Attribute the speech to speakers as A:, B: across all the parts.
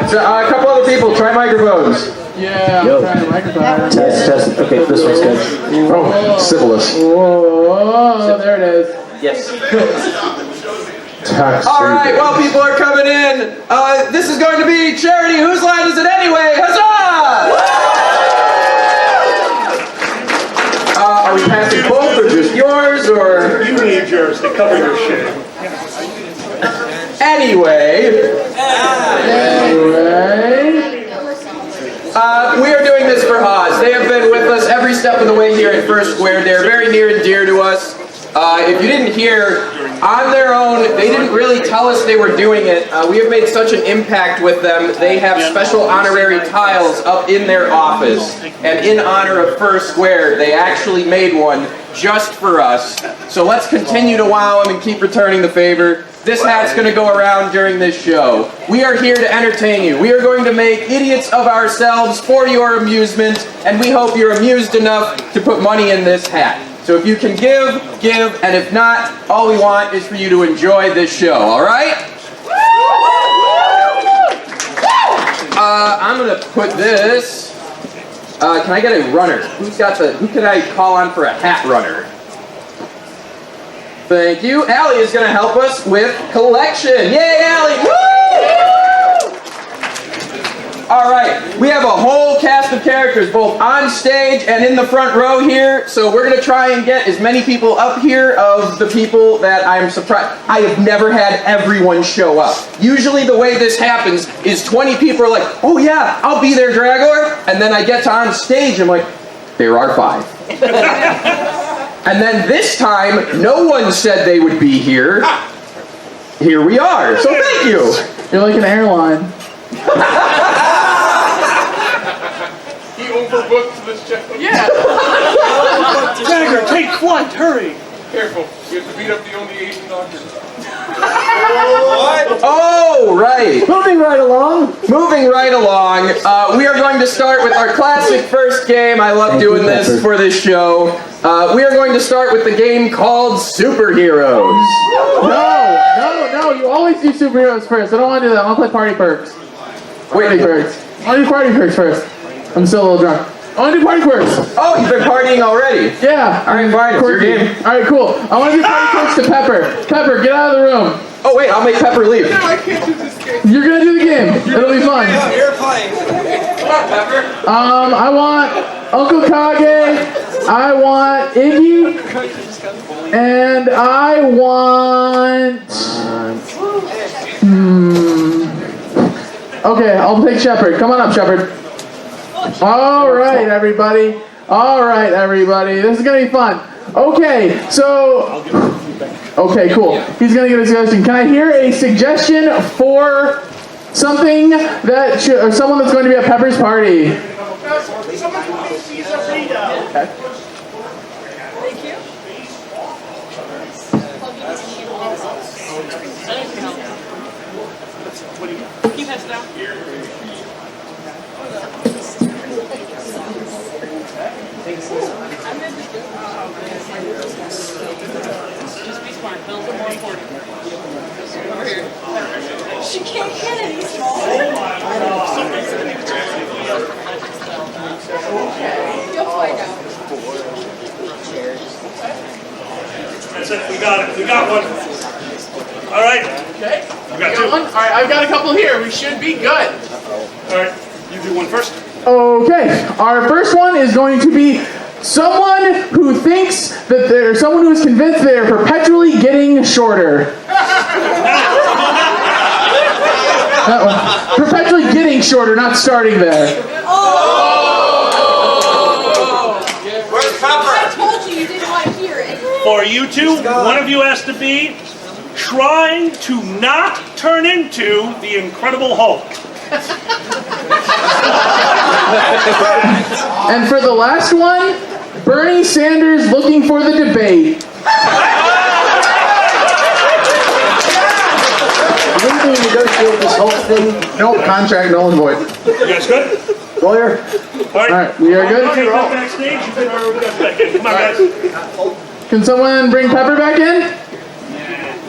A: So, a couple other people, try microphones.
B: Yeah, I'm trying the microphone.
C: Test. Okay, this one's good.
A: Oh, syphilis.
B: Whoa, there it is.
C: Yes.
A: All right, well, people are coming in. This is going to be charity. Whose line is it anyway? Huzzah! Are we passing both, or just yours, or?
D: You need yours to cover your shit.
A: Anyway. We are doing this for Haas. They have been with us every step of the way here at FurSquared. They're very near and dear to us. If you didn't hear, on their own, they didn't really tell us they were doing it. We have made such an impact with them. They have special honorary tiles up in their office. And in honor of FurSquared, they actually made one just for us. So let's continue to wow them and keep returning the favor. This hat's going to go around during this show. We are here to entertain you. We are going to make idiots of ourselves for your amusement, and we hope you're amused enough to put money in this hat. So if you can give, and if not, all we want is for you to enjoy this show, all right? I'm going to put this... can I get a runner? Who can I call on for a hat runner? Thank you. Allie is going to help us with collection. Yay, Allie! Woo! All right, we have a whole cast of characters, both on stage and in the front row here. So we're going to try and get as many people up here of the people that I'm surprised. I have never had everyone show up. Usually the way this happens is 20 people are like, oh yeah, I'll be there, Dragor. And then I get to on stage, I'm like, there are 5. And then this time, no one said they would be here. Here we are, so thank you.
B: You're like an airline.
D: He overbooked this check.
B: Yeah.
D: Jagger, take flight, hurry. Careful, you have to beat up the only Asian doctor.
A: What? Oh, right.
B: Moving right along.
A: We are going to start with our classic first game. I love doing this for this show. We are going to start with the game called Superheroes.
B: No, you always do superheroes first. I don't want to do that. I want to play party perks. Party perks. I want to do party perks first. I'm still a little drunk. I want to do party perks.
A: Oh, you've been partying already?
B: Yeah.
A: All right, fine. It's your game.
B: All right, cool. I want to do party perks to Pepper. Pepper, get out of the room.
A: Oh, wait, I'll make Pepper leave.
D: No, I can't do this game.
B: You're going to do the game. It'll be fun.
A: You're playing. Come on, Pepper.
B: I want Uncle Kage. I want Iggy. And I want... Okay, I'll take Shepard. Come on up, Shepard. All right, everybody. This is going to be fun. Okay, so... Okay, cool. He's going to give a suggestion. Can I hear a suggestion for something that or someone that's going to be at Pepper's party?
D: Someone who thinks she's a Rita.
B: Okay.
E: Thank you. Keep heads down. Just be smart. Bills are more important. Over here.
F: She can't get any smaller. You'll find out.
D: That's it. We got it. We got one. All right.
B: Okay.
D: We got 2.
B: All right, I've got a couple here. We should be good.
D: All right. You do one first.
B: Okay. Our first one is going to be someone who thinks that someone who is convinced they are perpetually getting shorter. Perpetually getting shorter, not starting there.
A: Where's Pepper?
F: I told you didn't want to hear it.
D: For you two, one of you has to be trying to not turn into the Incredible Hulk.
B: And for the last one, Bernie Sanders looking for the debate.
C: When do we negotiate this whole thing?
A: No contract, null and void.
D: You guys good?
C: Lawyer?
B: All right, we are good.
D: Okay, go backstage. You can back in. Come on, guys.
B: Can someone bring Pepper back in?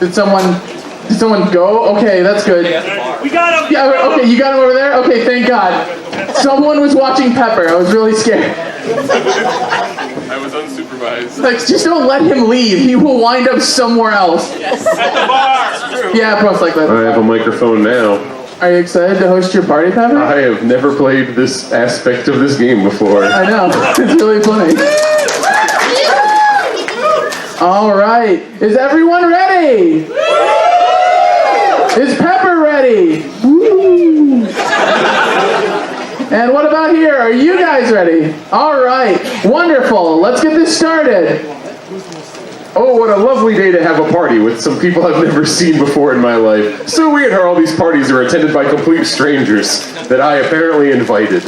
B: Did Did someone go? Okay, that's good.
D: We got him.
B: Yeah, okay, you got him over there? Okay, thank God. Someone was watching Pepper. I was really scared.
G: I was unsupervised.
B: Like, just don't let him leave. He will wind up somewhere else.
D: At the bar.
B: Yeah, most likely.
G: I have a microphone now.
B: Are you excited to host your party, Pepper?
G: I have never played this aspect of this game before.
B: I know. It's really funny. All right. Is everyone ready? Is Pepper ready? Woo. And what about here? Are you guys ready? All right. Wonderful. Let's get this started.
G: Oh, what a lovely day to have a party with some people I've never seen before in my life. So weird how all these parties are attended by complete strangers that I apparently invited.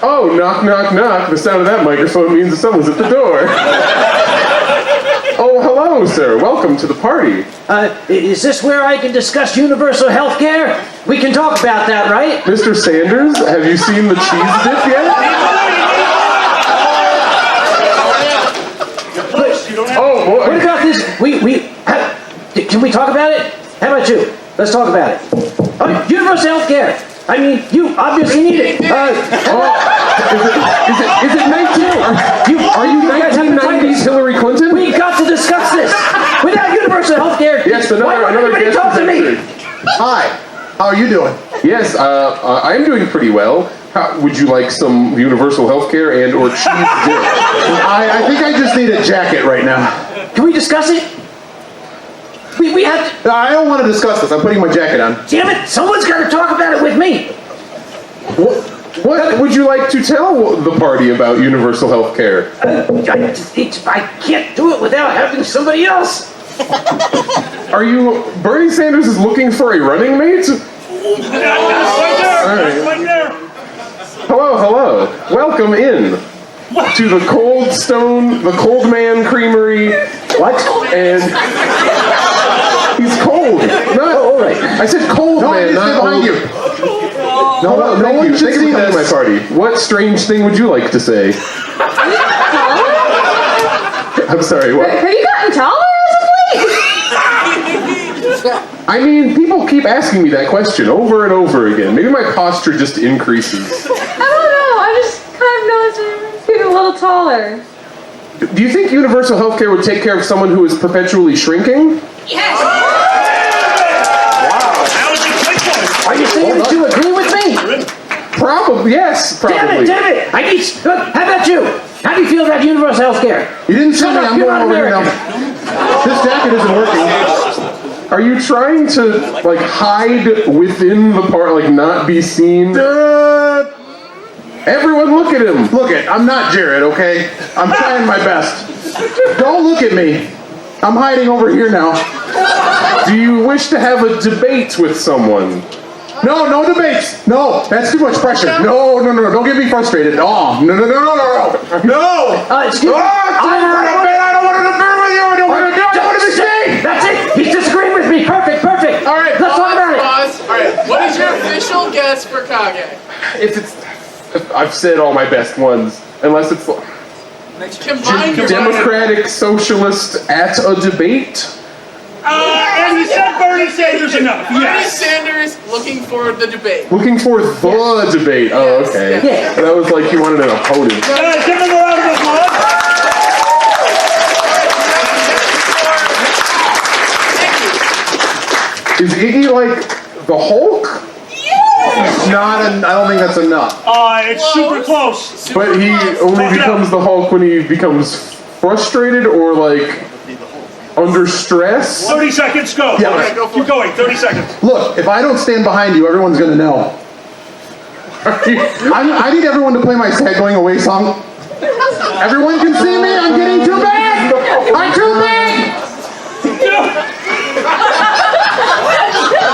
G: Oh, knock, knock, knock. The sound of that microphone means that someone's at the door. Oh, hello, sir. Welcome to the party.
C: Is this where I can discuss universal health care? We can talk about that, right?
G: Mr. Sanders, have you seen the cheese dip yet? Oh, boy.
C: What about this? Can we talk about it? How about you? Let's talk about it. Oh, universal health care. I mean, you obviously need it.
G: Is it 19? Are you 1990s Hillary Clinton?
C: We got to discuss this. Without universal health care,
G: Yes,
C: why would
G: another
C: anybody
G: guest
C: talk to
G: is
C: me?
G: entered.
H: Hi, how are you doing?
G: Yes, I am doing pretty well. Would you like some universal health care and or cheese dip?
H: I think I just need a jacket right now.
C: Can we discuss it? We have to.
H: I don't want to discuss this. I'm putting my jacket on.
C: Damn it! Someone's got to talk about it with me.
G: What would you like to tell the party about universal health care?
C: I can't do it without having somebody else.
G: Are you... Bernie Sanders is looking for a running mate?
D: Right there. Right there.
G: Hello, hello. Welcome in to the Cold Stone, the Cold Man Creamery.
C: What?
G: And he's cold.
C: All right.
G: I said cold
H: No,
G: man,
H: stay
G: not
H: behind
G: old.
H: you.
G: No,
H: no one should
G: Thank you
H: see
G: for coming to my
H: this.
G: party. What strange thing would you like to say? I'm sorry, what?
F: Have you gotten taller as of late?
G: I mean, people keep asking me that question over and over again. Maybe my posture just increases.
F: I don't know. I just kind of noticed I'm getting a little taller.
G: Do you think universal health care would take care of someone who is perpetually shrinking?
F: Yes.
D: That was a quick one.
C: Are you saying that you agree with me?
G: Probably, yes, probably.
C: Damn it! I need. Look, how about you? How do you feel about universal health care?
H: You didn't see me.
C: Shut up,
H: I'm
C: you're
H: going
C: not
H: over here now.
C: American.
H: This jacket isn't working.
G: Are you trying to, like, hide within the part, like, not be seen? Everyone look at him.
H: Look it. I'm not Jared, okay? I'm trying my best. Don't look at me. I'm hiding over here now.
G: Do you wish to have a debate with someone?
H: No, no debates. No, that's too much pressure. No, no, no, no. Don't get me frustrated. Oh, no, no, no, no, no, no.
C: Excuse me.
H: I don't want to interfere with you. I don't want to be seen.
C: That's it. He's disagreeing with me. Perfect. Perfect.
B: All right,
C: Let's talk about it.
B: pause. All right, what is your official guess for Kage?
G: I've said all my best ones, unless it's
B: Combine your
G: Democratic Socialist at a debate.
D: And he said Bernie Sanders enough.
B: Bernie
D: Yes.
B: Sanders looking for the debate.
G: Looking for the debate. Oh, okay.
C: Yeah.
G: That was like you wanted an opponent.
D: Guys, give him a round of applause.
G: Is Iggy like the Hulk?
H: I don't think that's enough.
D: It's super close.
G: But he only
D: Talk it
G: becomes
D: out.
G: the Hulk when he becomes frustrated or like under stress.
D: 30 seconds, go.
H: Yeah.
B: Okay, go for
D: Keep
B: it.
D: going, 30 seconds.
H: Look, if I don't stand behind you, everyone's going to know. I need everyone to play my sad going away song. Everyone can see me. I'm getting too big. I'm too big.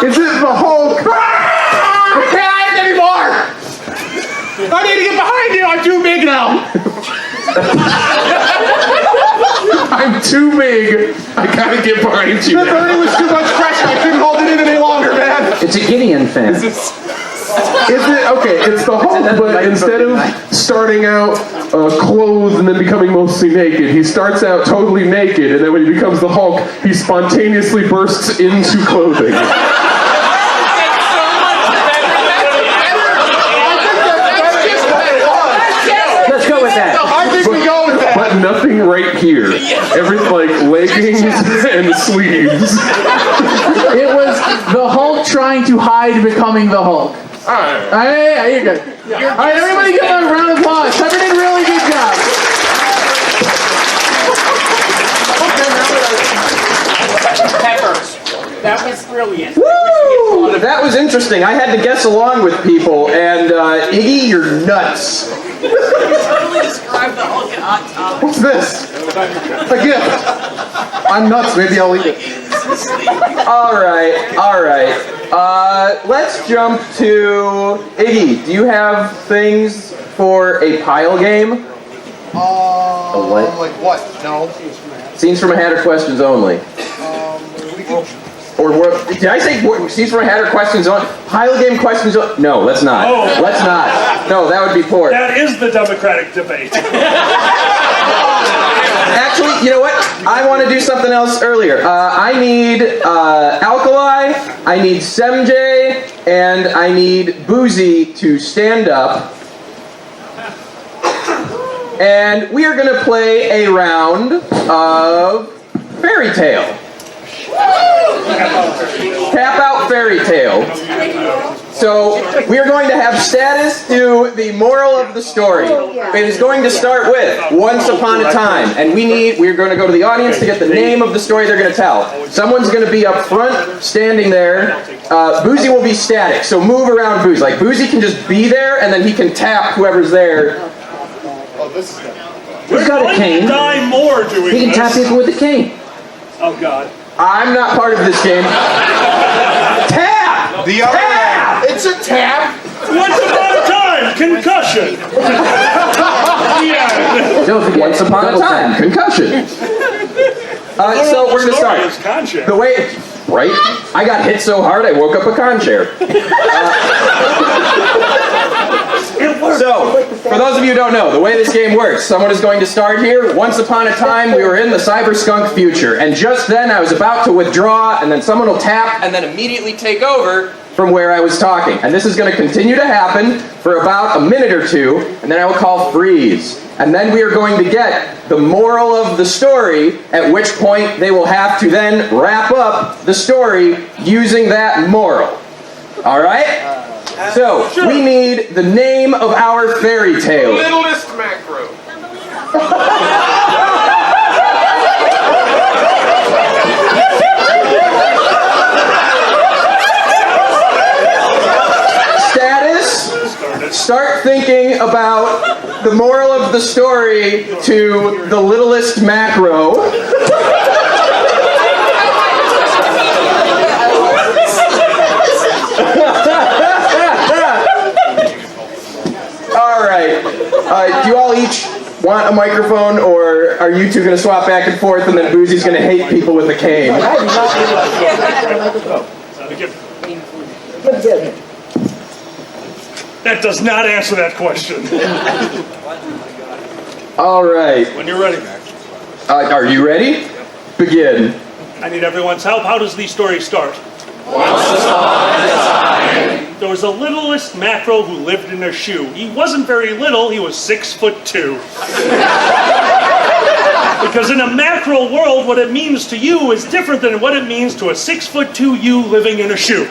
G: Is it the Hulk?
H: I can't hide anymore. I need to get behind you. I'm too big now.
G: I'm too big. I gotta get behind you.
H: The 30 was too much pressure. I couldn't hold it in any longer, man.
C: It's a Gideon fan.
G: Okay, it's the Hulk, but instead of starting out clothed and then becoming mostly naked, he starts out totally naked, and then when he becomes the Hulk, he spontaneously bursts into clothing.
C: Let's go with that.
H: I think we go with that.
G: But nothing right here. Everything like leggings and sleeves.
B: It was the Hulk trying to hide becoming the Hulk.
G: Alright.
B: Yeah, you're good. All right, everybody give him a round of applause. Pepper did a really good job.
E: Peppers. That was brilliant.
A: Woo! That was interesting. I had to guess along with people, and Iggy, you're nuts.
E: Totally described the Hulk in hot topic.
H: What's this? A gift. I'm nuts. Maybe I'll eat it.
A: All right. Let's jump to Iggy. Do you have things for a pile game? What?
H: Like what? No.
A: Scenes from a Hat or questions only? Or did I say scenes from a Hat or questions only? Pile game questions only? No, let's not.
D: Oh.
A: Let's not. No, that would be poor.
D: That is the Democratic debate.
A: Actually, you know what? I want to do something else earlier. I need Alkali, I need Semj, and I need Boozy to stand up. And we are going to play a round of Fairy Tale. Tap out Fairy Tale. So we are going to have status to the moral of the story. It is going to start with Once Upon a Time, and we're going to go to the audience to get the name of the story they're going to tell. Someone's going to be up front, standing there. Boozy will be static, so move around Boozy. Like Boozy can just be there, and then he can tap whoever's there.
C: He's got a cane.
D: Die more doing
C: He can
D: this.
C: tap people with a cane.
D: Oh God.
A: I'm not part of this game. Tap!
H: The other
A: Tap!
H: It's a tap.
D: Once upon a time, concussion. Yeah.
C: Don't forget.
A: Once upon a
C: double
A: time,
C: tap.
A: concussion. So we're going to start.
D: It's con chair.
A: The way, right? I got hit so hard I woke up a con chair. So, for those of you who don't know, the way this game works, someone is going to start here. Once upon a time, we were in the cyber skunk future, and just then I was about to withdraw, and then someone will tap, and then immediately take over from where I was talking. And this is going to continue to happen for about a minute or two, and then I will call freeze. And then we are going to get the moral of the story, at which point they will have to then wrap up the story using that moral. All right? So, we need the name of our fairy tale.
G: Littlest macro.
A: Status, start thinking about the moral of the story to the littlest macro. All right. Do you all each want a microphone, or are you two going to swap back and forth, and then Boozy's going to hate people with a cane?
D: That does not answer that question.
A: All right.
D: When you're ready.
A: Are you ready? Begin.
D: I need everyone's help. How does the story start? There was a littlest macro who lived in a shoe. He wasn't very little, he was 6'2". Because in a macro world, what it means to you is different than what it means to a 6'2" you living in a shoe.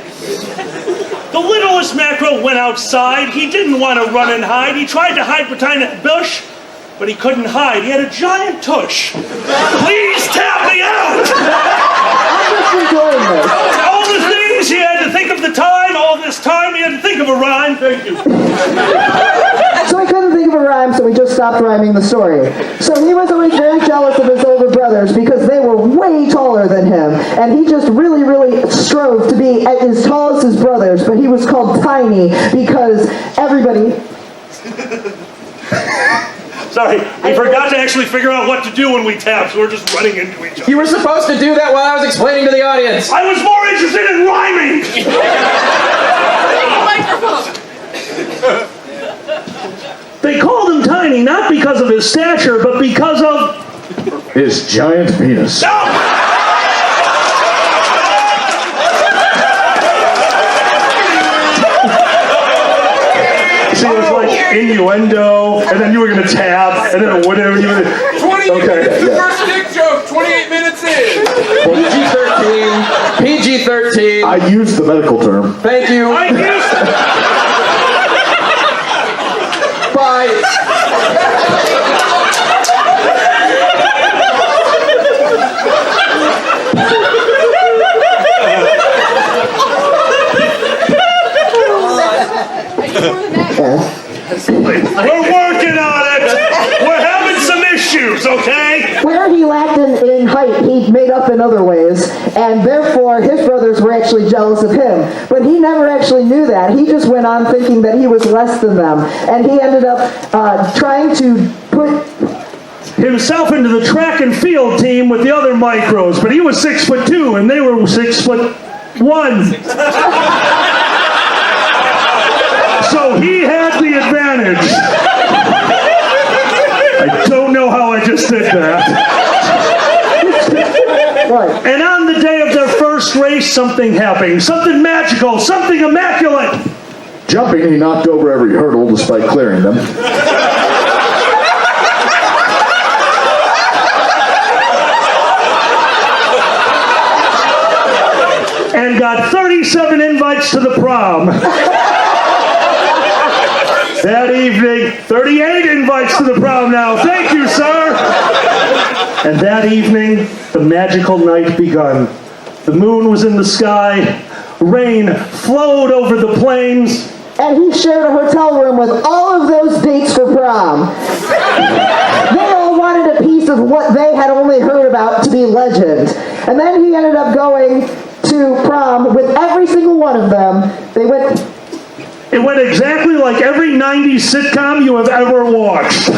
D: The littlest macro went outside. He didn't want to run and hide. He tried to hide behind a bush, but he couldn't hide. He had a giant tush. Please tap me out! All the things he had to think of the time, all this time he had to think of a rhyme. Thank you.
I: So he couldn't think of a rhyme, so he just stopped rhyming the story. So he was always very jealous of his older brothers because they were way taller than him. And he just really, really strove to be as tall as his brothers, but he was called Tiny because everybody...
D: Sorry, we forgot to actually figure out what to do when we tap, so we're just running into each other.
A: You were supposed to do that while I was explaining to the audience.
D: I was more interested in rhyming! his stature, but because of...
J: His giant penis.
D: See, it was like innuendo, and then you were going to tab, and then whatever you were...
A: 20 minutes, the first dick joke, 28 minutes in. PG-13.
J: I used the medical term.
A: Thank you.
D: I used
A: Bye.
D: We're working on it. We're having some issues, okay?
I: Where he lacked in height, he made up in other ways, and therefore his brothers were actually jealous of him. But he never actually knew that. He just went on thinking that he was less than them, and he ended up trying to put
D: himself into the track and field team with the other micros, but he was 6'2" and they were 6'1". So he had the advantage. I don't know how I just did that.
I: Right.
D: And on the day of their first race, something happened. Something magical, something immaculate.
J: Jumping, he knocked over every hurdle despite clearing them.
D: And got 37 invites to the prom. That evening, 38 invites to the prom now. Thank you, sir. And that evening, the magical night begun. The moon was in the sky. Rain flowed over the plains.
I: and he shared a hotel room with all of those dates for prom. They all wanted a piece of what they had only heard about to be legend. And then he ended up going to prom with every single one of them. It went
D: exactly like every 90s sitcom you have ever watched.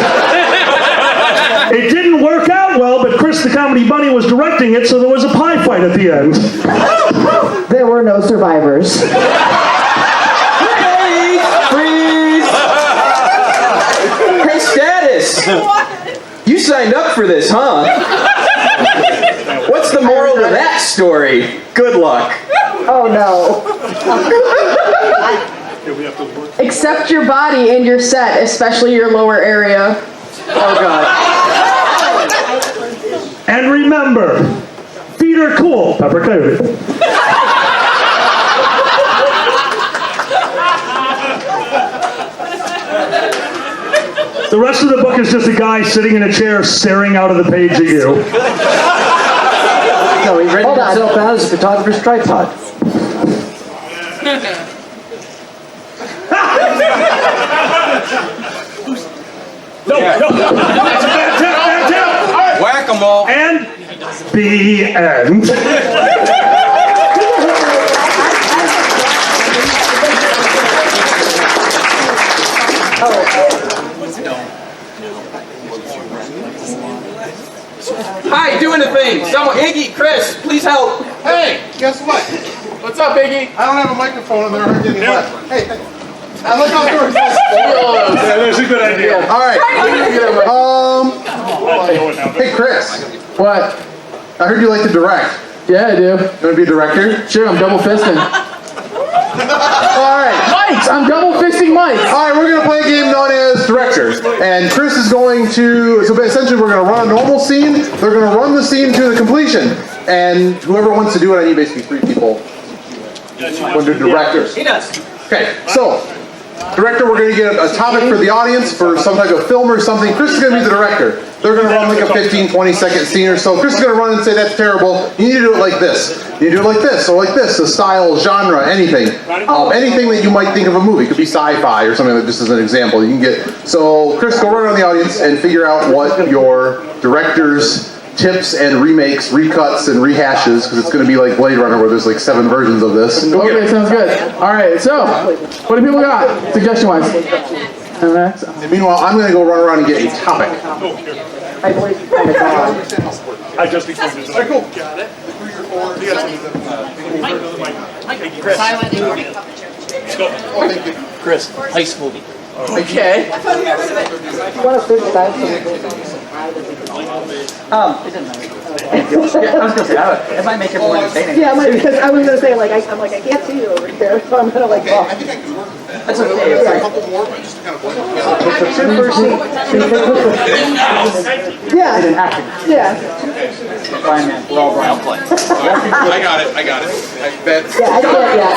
D: It didn't work out well, but Chris the Comedy Bunny was directing it, so there was a pie fight at the end.
I: There were no survivors.
A: Freeze! Hey, Status! You signed up for this, huh? What's the moral to that story? Good luck.
F: Oh no. Accept your body and your set, especially your lower area.
A: Oh God.
D: And remember, feet are cool, Pepper Coyote. The rest of the book is just a guy sitting in a chair staring out of the page at you.
C: No, he rented himself out as a photographer's tripod.
D: No. Bad tap.
A: Whack-a-mole.
D: And the end.
A: Hi, doing the thing. Someone, Iggy, Chris, please help.
H: Hey, guess what?
A: What's up, Iggy?
H: I don't have a microphone and there aren't any left. Hey, I look outdoors.
D: Yeah, that's a good idea.
H: All right. Hey, Chris.
B: What?
H: I heard you like to direct.
B: Yeah, I do.
H: You want to be a director?
B: Sure, I'm double fisting.
H: All right.
B: Mics! I'm double fisting mics!
H: All right, we're going to play a game known as Directors. And Chris is going to, so essentially we're going to run a normal scene. They're going to run the scene to the completion. And whoever wants to do it, I need basically 3 people. Want to do directors.
C: He does.
H: Okay, so, director, we're going to get a topic for the audience for some type of film or something. Chris is going to be the director. They're going to run like a 15, 20-second scene or so. Chris is going to run and say, that's terrible. You need to do it like this. You need to do it like this, or like this. The style, genre, anything. Anything that you might think of a movie. It could be sci-fi or something like this as an example. You can get. So, Chris, go right around the audience and figure out what your director's tips and remakes, recuts, and rehashes, because it's going to be like Blade Runner where there's like 7 versions of this.
B: Okay, sounds good. All right, so what do people got, suggestion-wise?
H: And meanwhile, I'm going to go run around and get a topic.
I: I believe you kind of gone.
D: I just explained it. All right, cool.
H: Got it.
E: Chris.
H: Oh, thank you.
E: Chris, Heist movie.
B: Okay.
I: You want to switch sides?
K: It doesn't matter. Yeah, I was gonna say, it might make it more entertaining.
I: Yeah, because I was gonna say like I can't see you over here, so I'm gonna like walk.
K: That's okay. It's like,
I: Yeah. Yeah.
K: fine, man. We're all blind.
L: I got it. I bet.
I: Yeah, I can't. Yeah.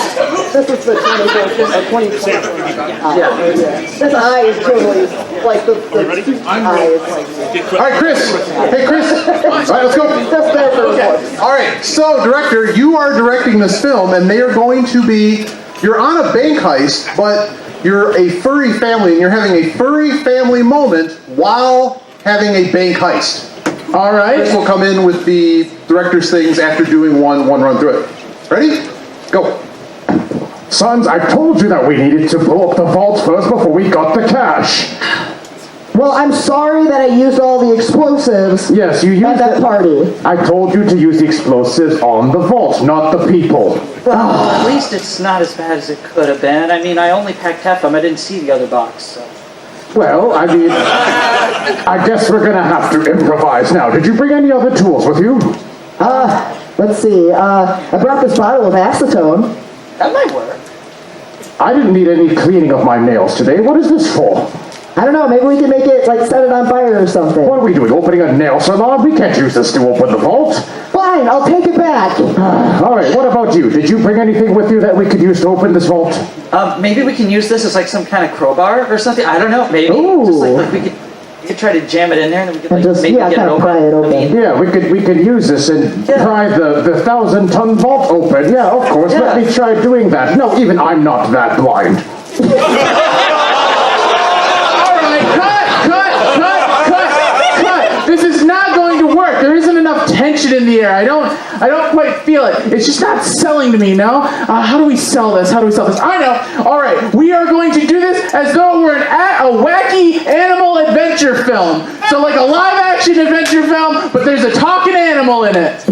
I: This is the 2020.
K: Yeah.
I: This eye is totally like the eye is like.
H: All right, Chris. Hey, Chris. All right, let's go.
I: Just there for the
H: All right, so director, you are directing this film, and they are going to be. You're on a bank heist, but you're a furry family, and you're having a furry family moment while having a bank heist.
B: All right.
H: Chris will come in with the director's things after doing one run through it. Ready? Go.
J: Sons, I told you that we needed to blow up the vault first before we got the cash.
I: Well, I'm sorry that I used all the explosives.
J: Yes, you used
I: at that party.
J: I told you to use the explosives on the vault, not the people.
K: Well, at least it's not as bad as it could have been. I mean, I only packed half of them. I didn't see the other box, so.
J: Well, I mean, I guess we're gonna have to improvise now. Did you bring any other tools with you?
I: Let's see. I brought this bottle of acetone.
K: That might work.
J: I didn't need any cleaning of my nails today. What is this for?
I: I don't know, maybe we can make it, like, set it on fire or something.
J: What are we doing, opening a nail salon? We can't use this to open the vault.
I: Fine, I'll take it back.
J: All right, what about you? Did you bring anything with you that we could use to open this vault?
K: Maybe we can use this as like some kind of crowbar or something. I don't know. Maybe.
I: Ooh.
K: Just like we could try to jam it in there and then we could like
I: just,
K: maybe get
I: kind
K: it
I: of
K: open.
I: pry it open.
K: I mean,
J: Yeah, we could use this and pry the 1,000-ton vault open. Yeah, of course.
K: Yeah.
J: Let me try doing that. No, even I'm not that blind.
B: All right. Cut. This is not going to work. There isn't enough tension in the air. I don't quite feel it. It's just not selling to me, no? How do we sell this? I know. All right. We are going to do this as though we're a wacky animal adventure film. So like a live action adventure film, but there's a talking animal in it.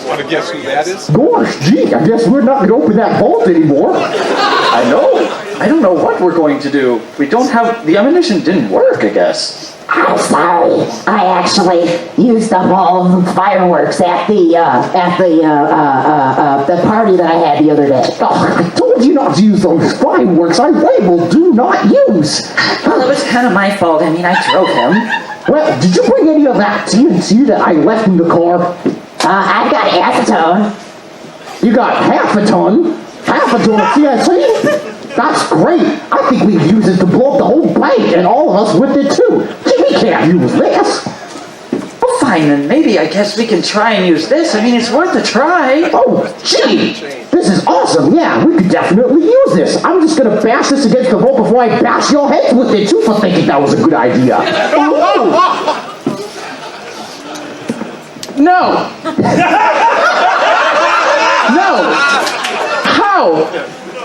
L: Want to guess who that is?
J: Gosh, gee, I guess we're not going to open that vault anymore.
K: I know. I don't know what we're going to do. We don't have the ammunition. Didn't work, I guess.
M: I'm sorry. I actually used up all of the fireworks at the party that I had the other day.
J: Oh, I told you not to use those fireworks. I will do not use.
K: Well, it was kind of my fault. I mean, I drove him.
J: Well, did you bring any of that TNT that I left in the car?
M: I've got acetone.
J: You got half a ton? Half a ton of TNT? That's great. I think we can use it to blow up the whole bank and all of us with it too. Gee, we can't use this.
K: Well, fine, then maybe I guess we can try and use this. I mean, it's worth a try.
J: Oh, gee. This is awesome. Yeah, we could definitely use this. I'm just going to bash this against the vault before I bash your heads with it too for thinking that was a good idea.
B: No. No. How?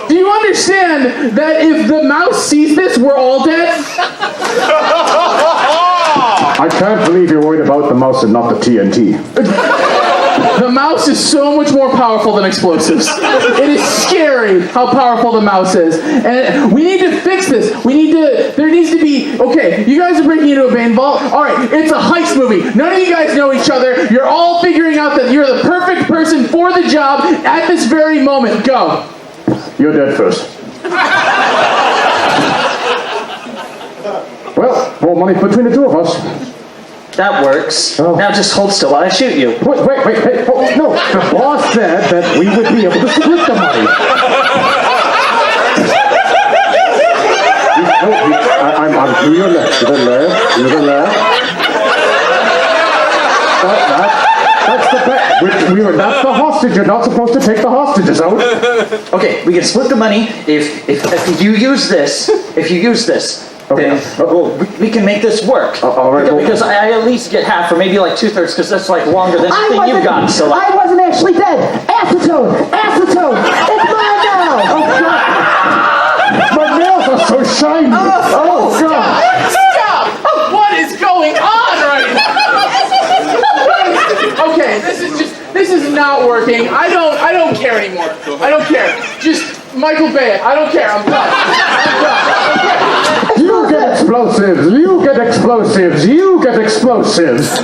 B: Do you understand that if the mouse sees this, we're all dead?
J: I can't believe you're worried about the mouse and not the TNT.
B: The mouse is so much more powerful than explosives. It is scary how powerful the mouse is. And we need to fix this. There needs to be, okay, you guys are breaking into a bank vault. All right, it's a heist movie. None of you guys know each other. You're all figuring out that you're the perfect person for the job at this very moment. Go.
J: You're dead first. Well, more money between the two of us.
K: That works.
J: Oh.
K: Now just hold still while I shoot you.
J: Wait, hey, oh, no, the boss said that we would be able to split the money. I'm to your left, to the left. That's the bet. That's the hostage. You're not supposed to take the hostages out.
K: Okay, we can split the money if you use this. Then we can make this work.
J: All right.
K: Because I at least get half, or maybe like 2/3, because that's like longer than anything you've got. So
I: I wasn't actually dead. Acetone. It's mine now.
J: Oh, God. My nails are so shiny. Oh, God.
B: Stop! What is going on right now? Okay, this is not working. I don't care anymore. I don't care. Just Michael Bay, I don't care. I'm done.
J: You get explosives. You get explosives. You get explosives.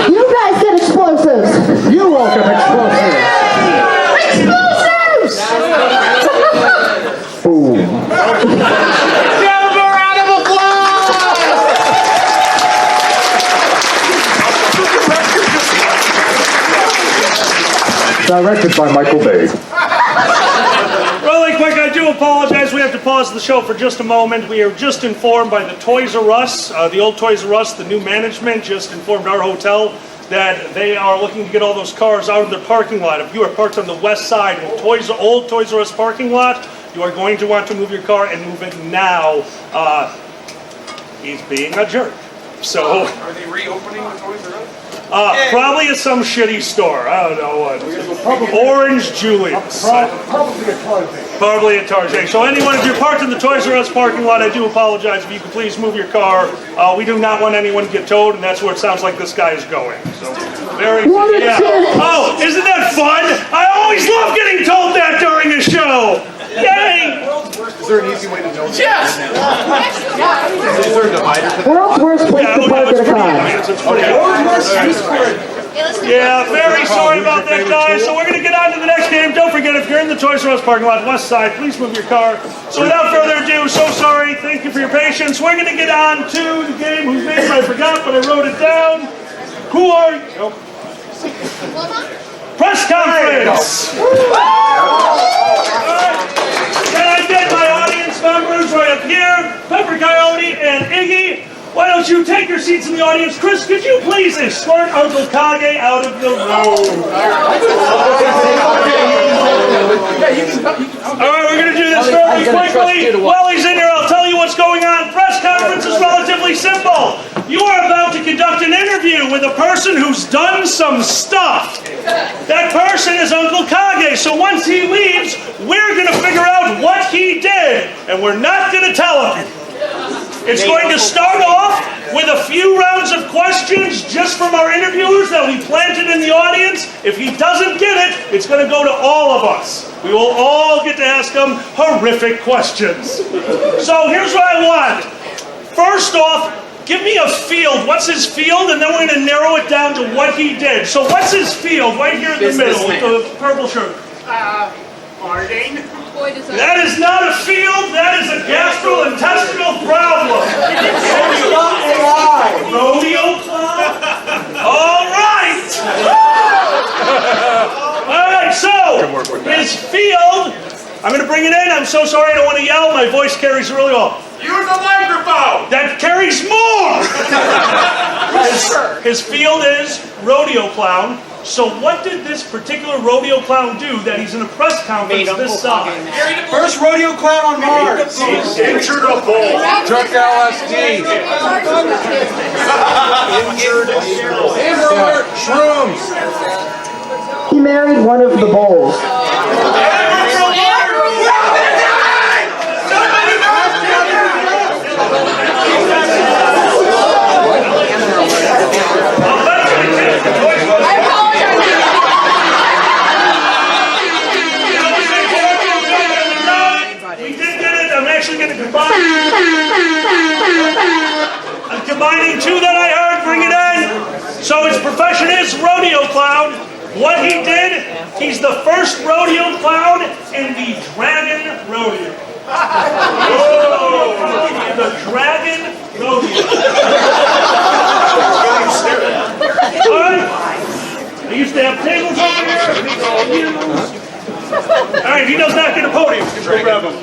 I: You guys get explosives.
J: You all get explosives.
I: Explosives!
J: Boom.
B: Give him a round of applause!
J: Directed by Michael Bay.
D: Really quick, I do apologize. We have to pause the show for just a moment. We are just informed by the Toys R Us, the old Toys R Us, the new management just informed our hotel that they are looking to get all those cars out of their parking lot. If you are parked on the west side of old Toys R Us parking lot, you are going to want to move your car and move it now. He's being a jerk. So,
L: Are they reopening the Toys R Us?
D: probably at some shitty store. I don't know what. Orange Julius.
J: Probably a Target.
D: Probably at Target. So anyone, if you're parked in the Toys R Us parking lot, I do apologize. If you could please move your car. We do not want anyone to get towed, and that's where it sounds like this guy is going. So, yeah. Oh, isn't that fun? I always love getting told that during a show. Yay!
L: Is there an easy way to know that?
D: Yes!
L: Is there a divider?
I: World's worst place to park at a con.
D: Yeah, very sorry about that, guys. So we're going to get on to the next game. Don't forget, if you're in the Toys R Us parking lot, west side, please move your car. So without further ado, so sorry. Thank you for your patience. We're going to get on to the game whose name I forgot, but I wrote it down. Who are you? Press conference! Can I get my audience members right up here? Pepper Coyote and Iggy, why don't you take your seats in the audience? Chris, could you please escort Uncle Kage out of the room? Alright, we're going to do this very quickly. While he's in here, I'll tell you what's going on. Press conference is relatively simple. You are about to conduct an interview with a person who's done some stuff. That person is Uncle Kage, so once he leaves, we're going to figure out what he did, and we're not going to tell him. It's going to start off with a few rounds of questions just from our interviewers that we planted in the audience. If he doesn't get it, it's going to go to all of us. We will all get to ask him horrific questions. So here's what I want. First off, give me a field. What's his field? And then we're going to narrow it down to what he did. So what's his field? Right here in the middle with the purple shirt.
E: Farting.
D: That is not a field. That is a gastrointestinal problem. Rodeo clown? All right. All right, so his field, I'm going to bring it in. I'm so sorry. I don't want to yell. My voice carries really well.
L: Use the microphone!
D: That carries more! His field is rodeo clown. So what did this particular rodeo clown do that he's in a press conference this size?
L: First rodeo clown on Mars. Injured a bull. Took LSD. Injured shrooms.
I: He married one of the bulls.
D: I'm combining two that I heard, bring it in. So his profession is rodeo clown. What he did, he's the first rodeo clown in the Dragon Rodeo. Whoa. The Dragon Rodeo. Alright. I used to have tables over here. Alright, he does not get a podium. Go grab him.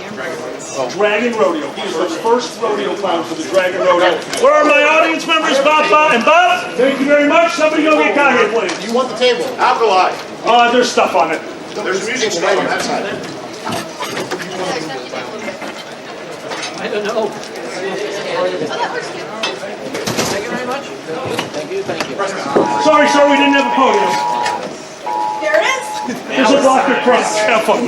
D: Dragon Rodeo. He is the first rodeo clown for the Dragon Rodeo. Where are my audience members, Bob and Bob? Thank you very much. Somebody go get Kage, please.
L: You want the table? Alkali.
D: There's stuff on it.
L: There's music stuff on that side.
E: I don't know.
L: Thank you very much. Thank you.
D: Sorry, sir, we didn't have a podium.
E: There it is.
D: There's a Dr. Crunch. Have fun.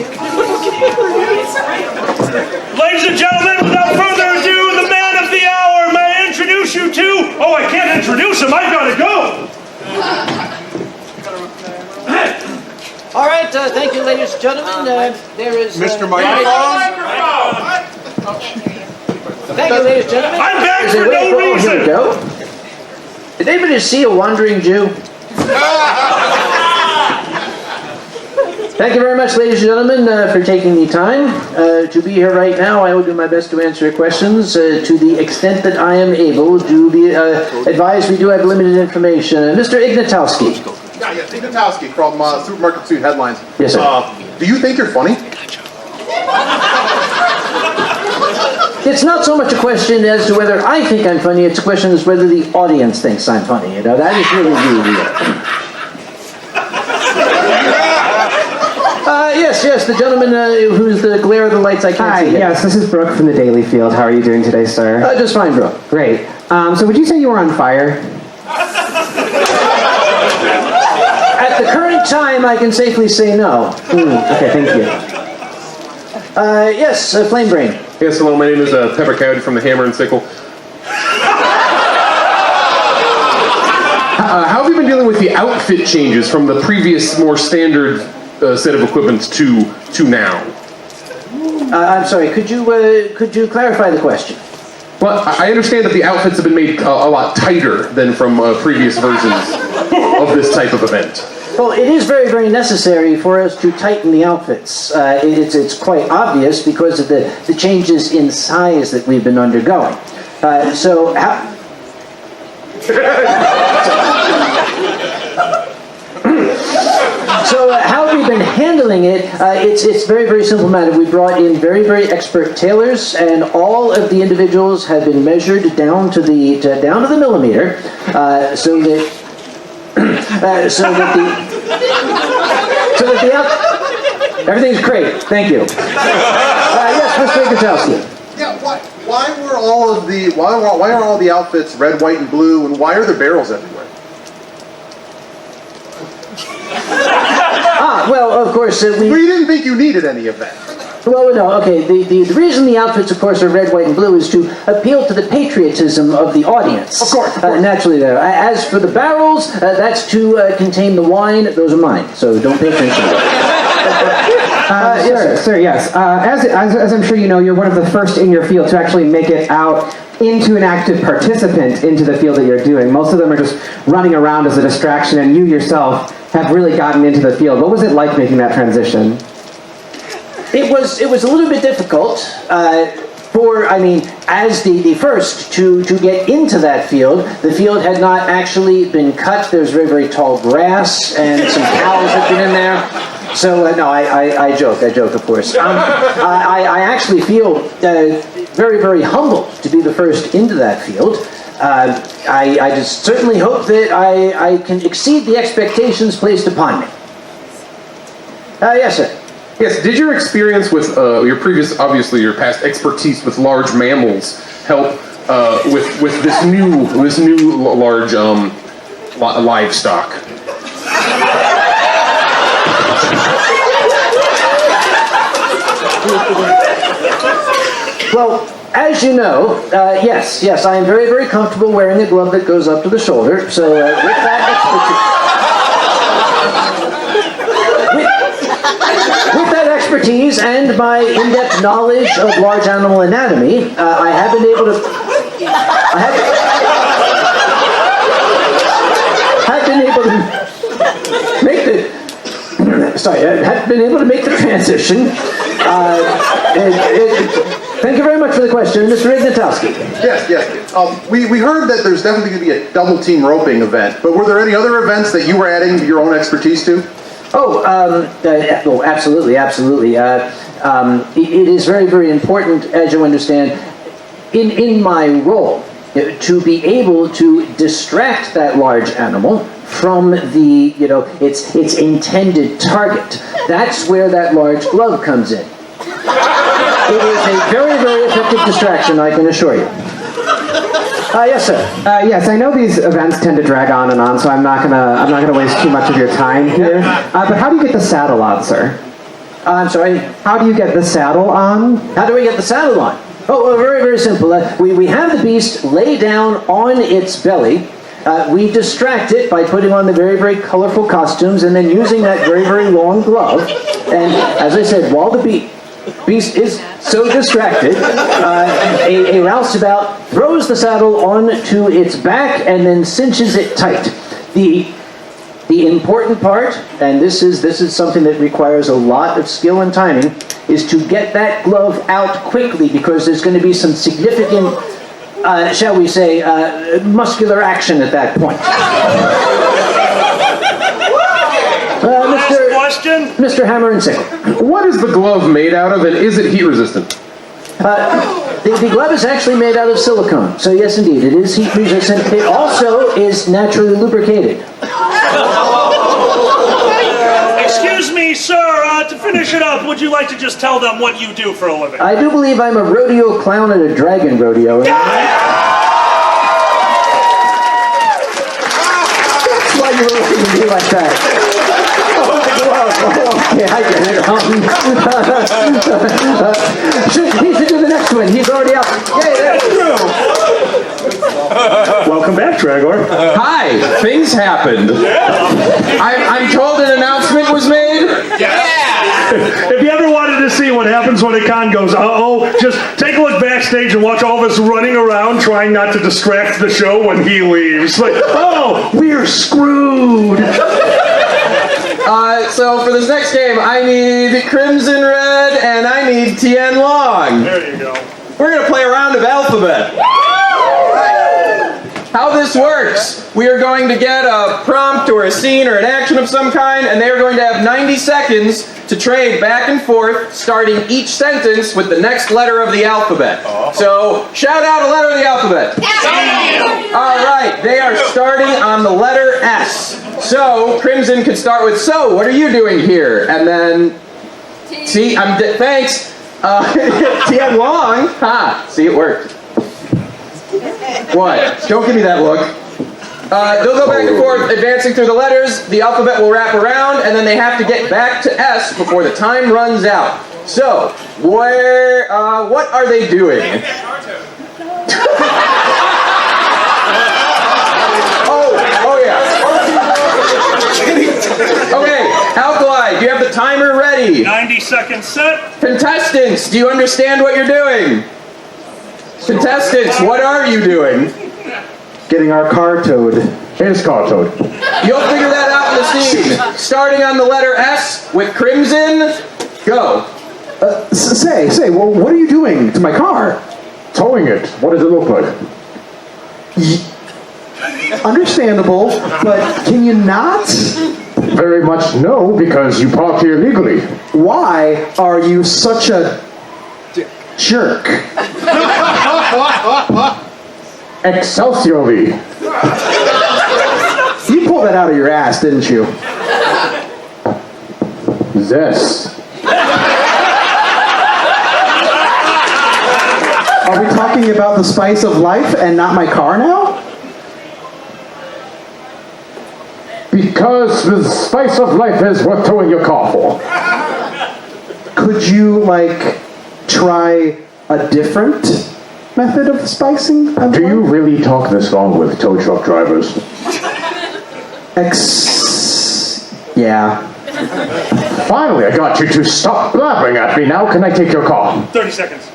D: Ladies and gentlemen, without further ado, the man of the hour, may I introduce you to... Oh, I can't introduce him. I've got to go.
C: All right, thank you, ladies and gentlemen. There is...
L: Mr. Microphone?
C: Thank you, ladies and gentlemen.
D: I'm back for no
C: Here we
D: reason.
C: go. Did anybody see a wandering Jew? Thank you very much, ladies and gentlemen, for taking the time to be here right now. I will do my best to answer your questions to the extent that I am able. Do be advised we do have limited information. Mr. Ignatowski.
H: Yeah, Ignatowski from Supermarket Suit Headlines.
C: Yes, sir.
H: Do you think you're funny?
C: It's not so much a question as to whether I think I'm funny, it's a question as whether the audience thinks I'm funny. You know, that is really real. Yes, the gentleman who's the glare of the lights I can't see.
N: Hi, yes, this is Brooke from the Daily Field. How are you doing today, sir?
C: Just fine, Brooke.
N: Great. So would you say you were on fire?
C: At the current time, I can safely say no.
N: Okay, thank you.
C: Yes, Flame Brain.
G: Yes, hello, my name is Pepper Cowdy from the Hammer and Sickle. How have you been dealing with the outfit changes from the previous, more standard set of equipment to now?
C: I'm sorry, could you clarify the question?
G: Well, I understand that the outfits have been made a lot tighter than from previous versions of this type of event.
C: Well, it is very, very necessary for us to tighten the outfits. It's quite obvious because of the changes in size that we've been undergoing. So how we've been handling it, it's very, very simple matter. We brought in very, very expert tailors, and all of the individuals have been measured down to the millimeter, so that everything's great. Thank you. Yes, Mr. Ignatowski.
H: Yeah. Why are all the outfits red, white, and blue, and why are there barrels everywhere?
C: Well, of course,
H: Well, you didn't think you needed any of that.
C: Well, no, okay. The reason the outfits, of course, are red, white, and blue is to appeal to the patriotism of the audience.
H: Of course.
C: Naturally, there. As for the barrels, that's to contain the wine. Those are mine, so don't pay attention.
N: Sir, yes. As I'm sure you know, you're one of the first in your field to actually make it out into an active participant into the field that you're doing. Most of them are just running around as a distraction, and you yourself have really gotten into the field. What was it like making that transition?
C: It was a little bit difficult as the first to get into that field. The field had not actually been cut. There's very, very tall grass, and some cows had been in there. So, no, I joke, of course. I actually feel very, very humbled to be the first into that field. I just certainly hope that I can exceed the expectations placed upon me. Yes, sir.
G: Yes, did your experience with your past expertise with large mammals help with this new large livestock?
C: Well, as you know, yes, I am very, very comfortable wearing a glove that goes up to the shoulder. So with that expertise and my in-depth knowledge of large animal anatomy, I have been able to make the transition. Thank you very much for the question, Mr. Ignatowski.
H: Yes. We heard that there's definitely going to be a double team roping event, but were there any other events that you were adding your own expertise to?
C: Absolutely. It is very, very important, as you understand, in my role, to be able to distract that large animal from its intended target. That's where that large glove comes in. It is a very, very effective distraction, I can assure you. Yes, sir.
N: Yes, I know these events tend to drag on and on, so I'm not gonna waste too much of your time here. But how do you get the saddle on, sir?
C: I'm sorry?
N: How do you get the saddle on?
C: How do we get the saddle on? Oh, very, very simple. We have the beast lay down on its belly, We distract it by putting on the very, very colorful costumes and then using that very, very long glove. And as I said, while the beast is so distracted, a roustabout throws the saddle onto its back and then cinches it tight. The important part, and this is something that requires a lot of skill and timing, is to get that glove out quickly because there's going to be some significant, shall we say, muscular action at that point. Mr. Hammer and Sickle.
G: What is the glove made out of, and is it heat resistant?
C: The glove is actually made out of silicone, so yes, indeed, it is heat resistant. It also is naturally lubricated.
D: Excuse me, sir, to finish it up, would you like to just tell them what you do for a living?
C: I do believe I'm a rodeo clown at a dragon rodeo. That's why you were looking at me like that. Okay, I get it. He should do the next one. He's already up. Yay, that's true.
D: Welcome back, Dragor.
A: Hi, things happened. I'm told an announcement was made.
D: If you ever wanted to see what happens when a con goes, uh-oh, just take a look backstage and watch all of us running around trying not to distract the show when he leaves. Like, oh, we're screwed.
A: So for this next game, I need Crimson Red and I need Tien Long.
D: There you go.
A: We're going to play a round of alphabet. How this works, we are going to get a prompt or a scene or an action of some kind, and they are going to have 90 seconds to trade back and forth, starting each sentence with the next letter of the alphabet. So, shout out a letter of the alphabet. All right, they are starting on the letter S. So, Crimson could start with, so, what are you doing here? And then, see, thanks. Tien Long, see, it worked. What? Don't give me that look. They'll go back and forth, advancing through the letters. The alphabet will wrap around, and then they have to get back to S before the time runs out. So, what are they doing? oh yeah. Okay, Alkali, do you have the timer ready?
D: 90 seconds set.
A: Contestants, do you understand what you're doing? Contestants, what are you doing?
N: Getting our car towed.
G: His car towed.
A: You'll figure that out in the scene. Starting on the letter S with Crimson, go.
N: Say, well, what are you doing to my car?
G: Towing it. What does it look like?
N: Understandable, but can you not?
G: Very much no, because you parked here legally.
N: Why are you such a jerk?
G: Excelsiorly.
N: You pulled that out of your ass, didn't you?
G: Zest.
N: Are we talking about the spice of life and not my car now?
G: Because the spice of life is worth towing your car for.
N: Could you, try a different method of spicing?
G: Do you really talk this long with tow truck drivers?
N: Yeah.
G: Finally, I got you to stop blabbering at me. Now can I take your car?
D: 30 seconds.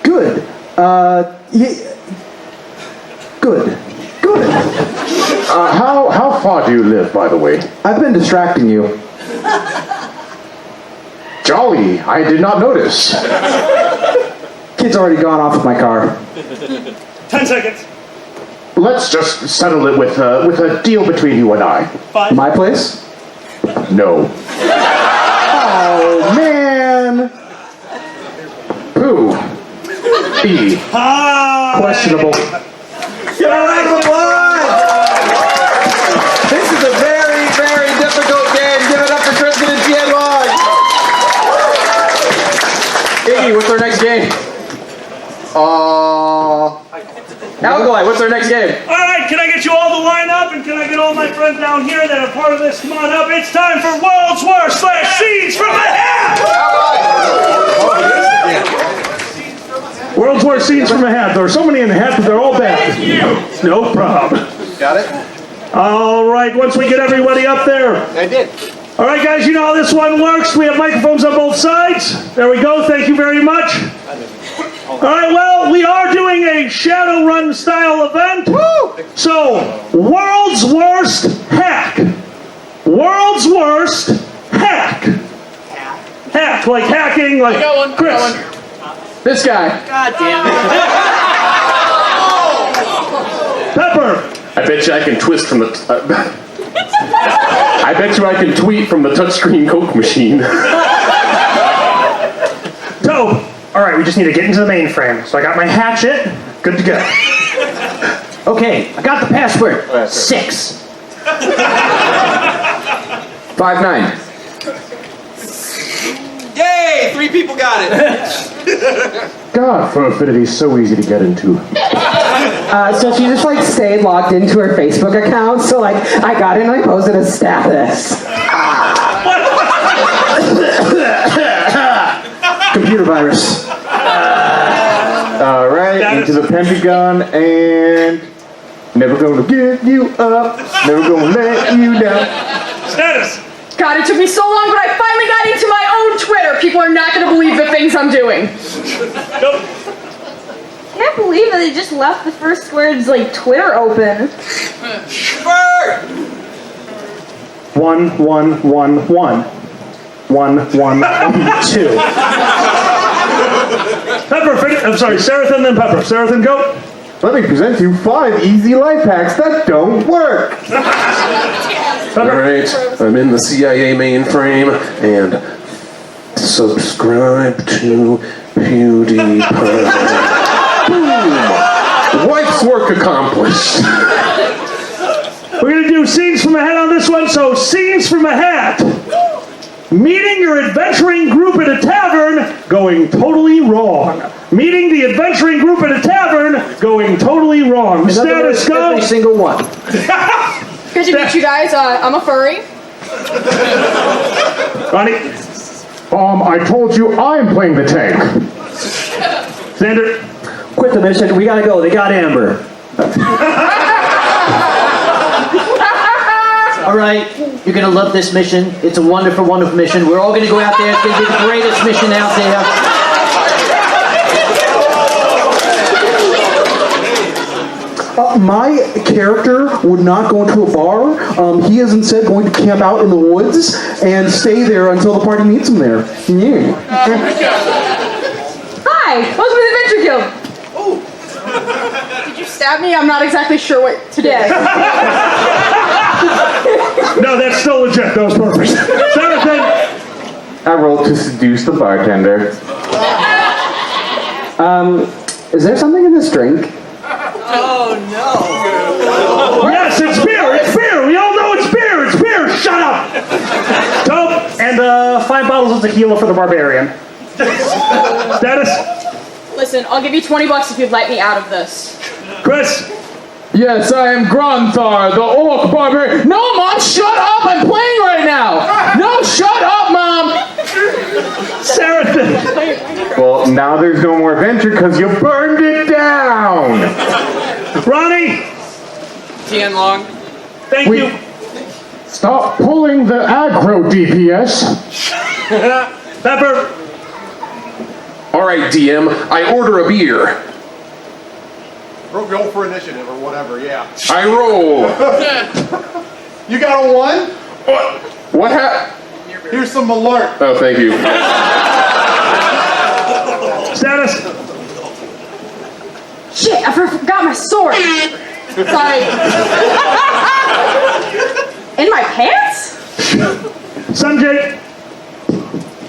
N: Good. Good.
G: How far do you live, by the way?
N: I've been distracting you.
G: Jolly, I did not notice.
N: Kid's already gone off with my car.
D: 10 seconds.
G: Let's just settle it with a deal between you and I.
D: 5.
N: My place?
G: No.
N: Oh, man.
G: Who? B.
N: Questionable.
A: Give a round of applause! This is a very, very difficult game. Give it up for Crimson and Tien Long. Iggy, what's our next game? Alkali, what's our next game?
D: All right, can I get you all to line up, and can I get all my friends down here that are part of this? Come on up. It's time for World's War / Scenes from the Hat. World's War Scenes from the Hat. There are so many in the hat, but they're all bad. No problem.
H: Got it?
D: All right, once we get everybody up there.
H: I did.
D: All right, guys, you know how this one works. We have microphones on both sides. There we go. Thank you very much. All right, well, we are doing a Shadowrun style event. Woo! So, world's worst hack. World's worst hack. Hack, like hacking, like
E: I got one.
D: Chris.
B: This guy.
E: God damn it.
D: Pepper.
G: I bet you I can twist from the. I bet you I can tweet from the touchscreen Coke machine.
D: Tobe.
O: All right, we just need to get into the mainframe. So I got my hatchet. Good to go.
C: Okay, I got the password. 6.
A: 5-9.
L: Yay! 3 people got it.
G: God, Furfinity is so easy to get into.
N: So she just like stayed logged into her Facebook account. So like I got in and I posted a status.
G: Computer virus. Alright, into the Pentagon and never gonna give you up, never gonna let you down.
D: Status.
F: God, it took me so long, but I finally got into my own Twitter. People are not going to believe the things I'm doing.
D: Nope.
F: Can't believe that they just left the FurSquared's like Twitter open.
O: 1, 1, 1, 1. 1, 1, 2.
D: Pepper, I'm sorry, Sarathan, then Pepper. Sarathan, go.
G: Let me present you 5 easy life hacks that don't work. Alright, I'm in the CIA mainframe and subscribe to PewDiePie. Boom! Wife's work accomplished.
D: We're going to do scenes from a hat on this one. So, scenes from a hat. Meeting your adventuring group at a tavern, going totally wrong. Meeting the adventuring group at a tavern, going totally wrong. Status go.
C: Every single one.
F: Good to meet you guys. I'm a furry.
D: Ronnie.
G: I told you I'm playing the tank.
D: Xander.
C: Quit the mission. We gotta go. They got Amber. All right, you're gonna love this mission. It's a wonderful, wonderful mission. We're all gonna go out there. It's gonna be the greatest mission out there.
J: My character would not go into a bar. He is instead going to camp out in the woods and stay there until the party meets him there. Yeah.
F: Hi, welcome to the Adventure Guild. Did you stab me? I'm not exactly sure what to do.
D: No, that's still legit. That was perfect. Sarathan.
G: I rolled to seduce the bartender.
N: Is there something in this drink?
E: Oh no.
D: Yes, it's beer. It's beer. We all know it's beer. It's beer. Shut up. Tope.
O: And 5 bottles of tequila for the barbarian.
D: Status.
F: Listen, I'll give you $20 if you'd let me out of this.
D: Chris.
B: Yes, I am Gronthar, the orc barbarian. No, Mom, shut up! I'm playing right now! No, shut up, Mom!
D: Sarathan.
G: Well, now there's no more adventure because you burned it down.
D: Ronnie.
E: Long.
D: Thank you.
G: Stop pulling the aggro DPS.
D: Pepper.
G: All right, DM, I order a beer.
H: Roll for initiative or whatever, yeah.
G: I roll.
H: You got a 1?
G: What happened?
H: Here's some Malort.
G: Oh, thank you.
D: Status.
F: Shit, I forgot my sword. Sorry. In my pants?
D: Sanjay.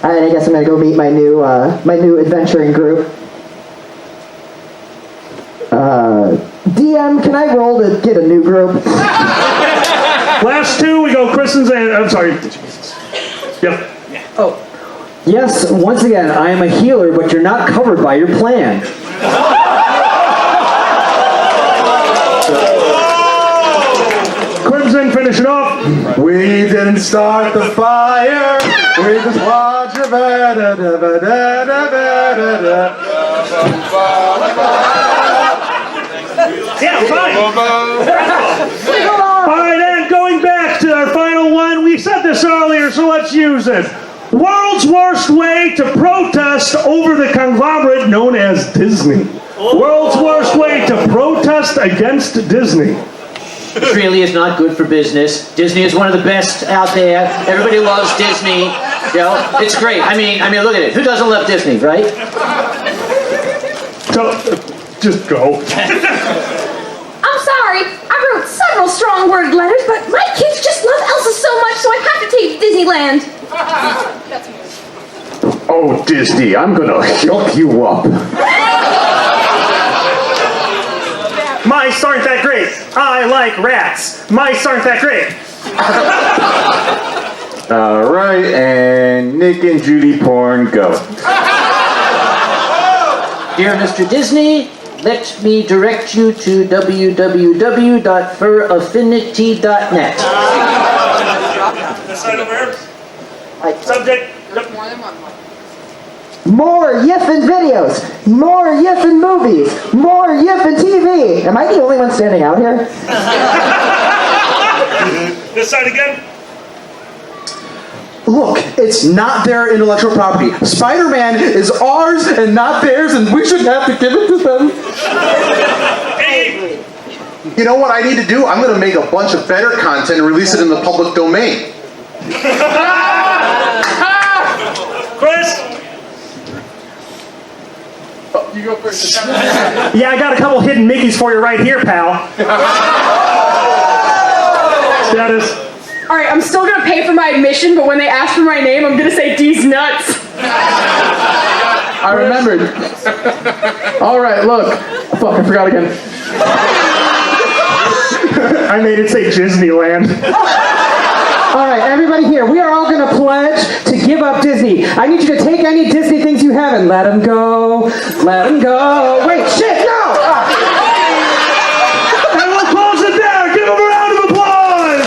I: All right, I guess I'm gonna go meet my new adventuring group. DM, can I roll to get a new group?
D: Last 2, we go Chris and Xander. I'm sorry. Yep.
C: Oh. Yes, once again, I am a healer, but you're not covered by your plan.
D: Crimson, finish it off.
H: We didn't start the fire. We just watched it.
D: Yeah, fine. let's use it. World's worst way to protest over the conglomerate known as Disney. World's worst way to protest against Disney.
C: It really is not good for business. Disney is one of the best out there. Everybody loves Disney. You know, it's great. I mean, look at it. Who doesn't love Disney, right?
D: So, just go.
F: I'm sorry. I wrote several strong-worded letters, but my kids just love Elsa so much, so I have to take Disneyland.
J: Oh, Disney, I'm gonna hook you up.
O: Mice aren't that great. I like rats. Mice aren't that great.
G: All right, and Nick and Judy porn, go.
C: Dear Mr. Disney, let me direct you to www.furaffinity.net.
D: This item here. Subject.
I: More yiffin' videos, more yiffin' movies, more yiffin' TV. Am I the only one standing out here?
D: This side again.
L: Look, it's not their intellectual property. Spider-Man is ours and not theirs, and we shouldn't have to give it to them.
H: You know what I need to do? I'm going to make a bunch of better content and release it in the public domain.
D: Chris.
B: You go first.
O: Yeah, I got a couple hidden Mickeys for you right here, pal.
D: Status.
F: All right, I'm still gonna pay for my admission, but when they ask for my name, I'm gonna say D's nuts.
B: I remembered. All right, look. Fuck, I forgot again.
O: I made it say Disneyland.
N: All right, everybody here, we are all going to pledge to give up Disney. I need you to take any Disney things you have and let them go. Let them go. Wait, shit, no!
D: And we'll close it there. Give them a round of applause.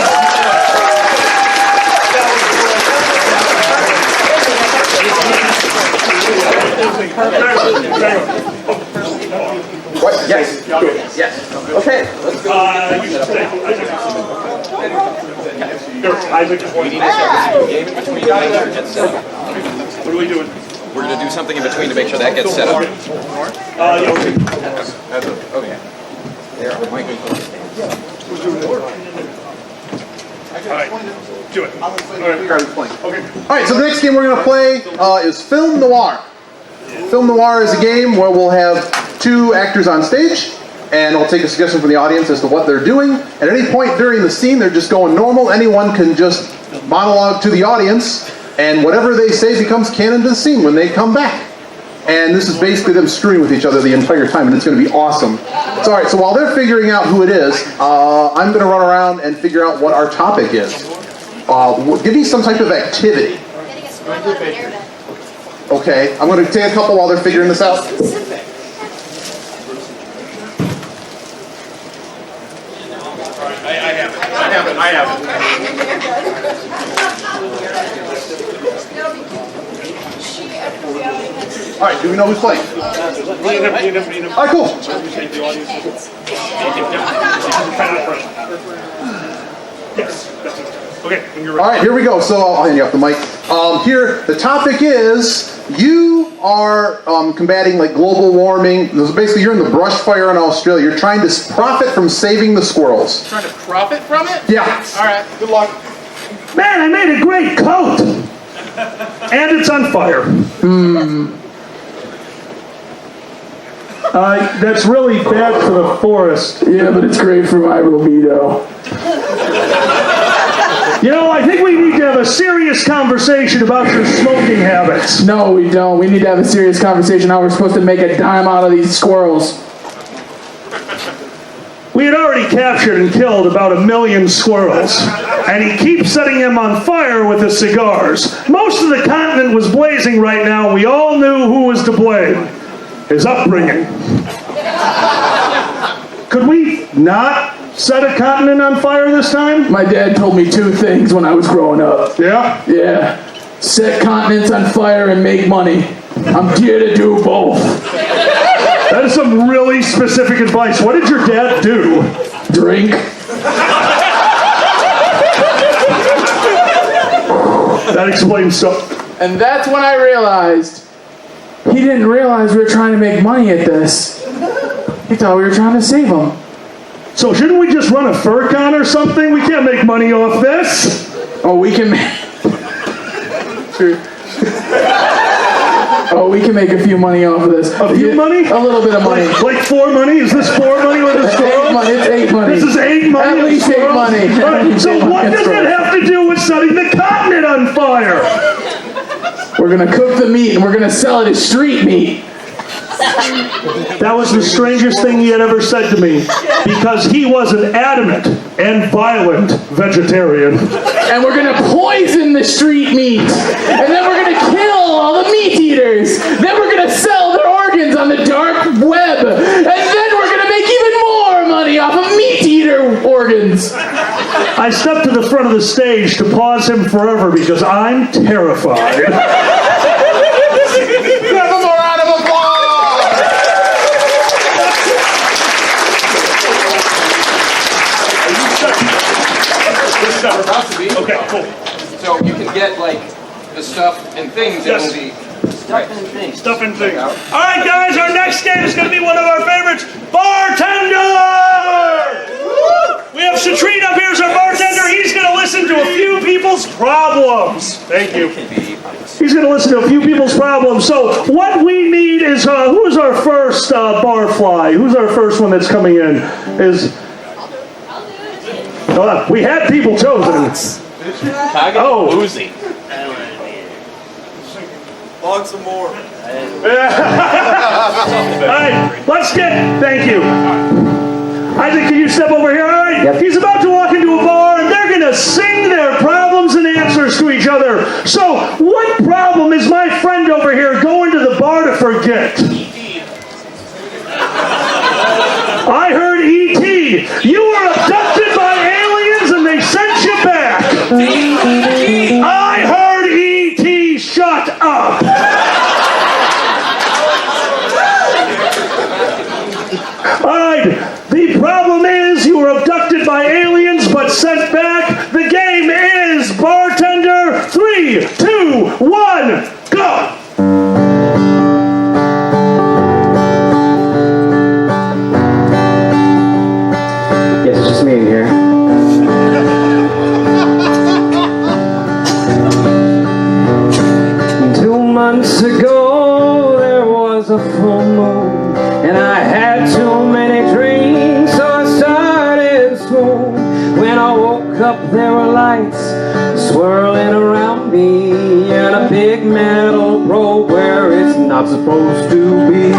A: What? Yes. Yes. Okay. Let's go.
D: You should stay. Isaac is one. What are we doing?
A: We're going to do something in between to make sure that gets set up.
D: Yeah, okay.
A: Okay. There. Mike.
D: All right. Do it. All right. Okay.
H: All right, so the next game we're going to play is Film Noir. Film Noir is a game where we'll have two actors on stage, and I'll take a suggestion from the audience as to what they're doing. At any point during the scene, they're just going normal. Anyone can just monologue to the audience, and whatever they say becomes canon to the scene when they come back. And this is basically them screwing with each other the entire time, and it's going to be awesome. So, all right, so while they're figuring out who it is, I'm going to run around and figure out what our topic is. Give me some type of activity. Okay, I'm going to take a couple while they're figuring this out.
L: I have it.
H: All right, do we know who's playing? All right, cool.
D: Okay,
H: all right, here we go. So I'll hand you off the mic. Here, the topic is you are combating like global warming. Basically, you're in the brush fire in Australia. You're trying to profit from saving the squirrels.
B: Trying to profit from it?
H: Yeah.
B: All right, good luck.
D: Man, I made a great coat. And it's on fire. That's really bad for the forest.
B: Yeah, but it's great for my libido.
D: You know, I think we need to have a serious conversation about your smoking habits.
B: No, we don't. We need to have a serious conversation how we're supposed to make a dime out of these squirrels.
D: We had already captured and killed about 1 million squirrels, and he keeps setting them on fire with his cigars. Most of the continent was blazing right now. We all knew who was to blame. His upbringing. Could we not set a continent on fire this time?
B: My dad told me 2 things when I was growing up.
D: Yeah?
B: Yeah. Set continents on fire and make money. I'm here to do both.
D: That is some really specific advice. What did your dad do?
B: Drink.
D: That explains something.
B: And that's when I realized he didn't realize we were trying to make money at this. He thought we were trying to save him.
D: So shouldn't we just run a fur con or something? We can't make money off this.
B: Oh, we can make... True. Oh, we can make a few money off of this.
D: A few money?
B: A little bit of money.
D: Like 4 money? Is this 4 money with the squirrel?
B: It's 8 money.
D: This is 8 money?
B: At least 8 money.
D: All right, so what does it have to do with setting the continent on fire?
B: We're going to cook the meat and we're going to sell it as street meat.
D: That was the strangest thing he had ever said to me, because he was an adamant and violent vegetarian.
B: And we're going to poison the street meat. And then we're going to kill all the meat eaters. Then we're going to sell their organs on the dark web. And then we're going to make even more money off of meat eater organs.
D: I stepped to the front of the stage to pause him forever because I'm terrified.
H: Give him a round of applause!
A: This is we're about to be.
D: Okay, cool.
A: So you can get like the stuff and things that will be
C: Stuff and things.
D: Stuff and things. All right, guys, our next game is going to be one of our favorites, Bartender! We have Citrine up here as our bartender. He's going to listen to a few people's problems. Thank you. He's going to listen to a few people's problems. So what we need is, who is our first barfly? Who's our first one that's coming in? We had people chosen. Oh.
A: Boozy.
P: Log some more.
D: All right, thank you. Isaac, can you step over here? All right,
N: Yep.
D: He's about to walk into a bar and they're going to sing their problems and answers to each other. So, what problem is my friend over here going to the bar to forget? I heard E.T. You were abducted by aliens and they sent you back. I heard E.T. Shut up. All right, the problem is you were abducted by aliens but sent back. The game is Bartender. 3, 2, 1, go.
N: Yes, it's just me in here. 2 months ago, there was a full moon, and I had too many dreams, so I started school. When I woke up, there were lights swirling around me, and a big metal rope where it's not supposed to be.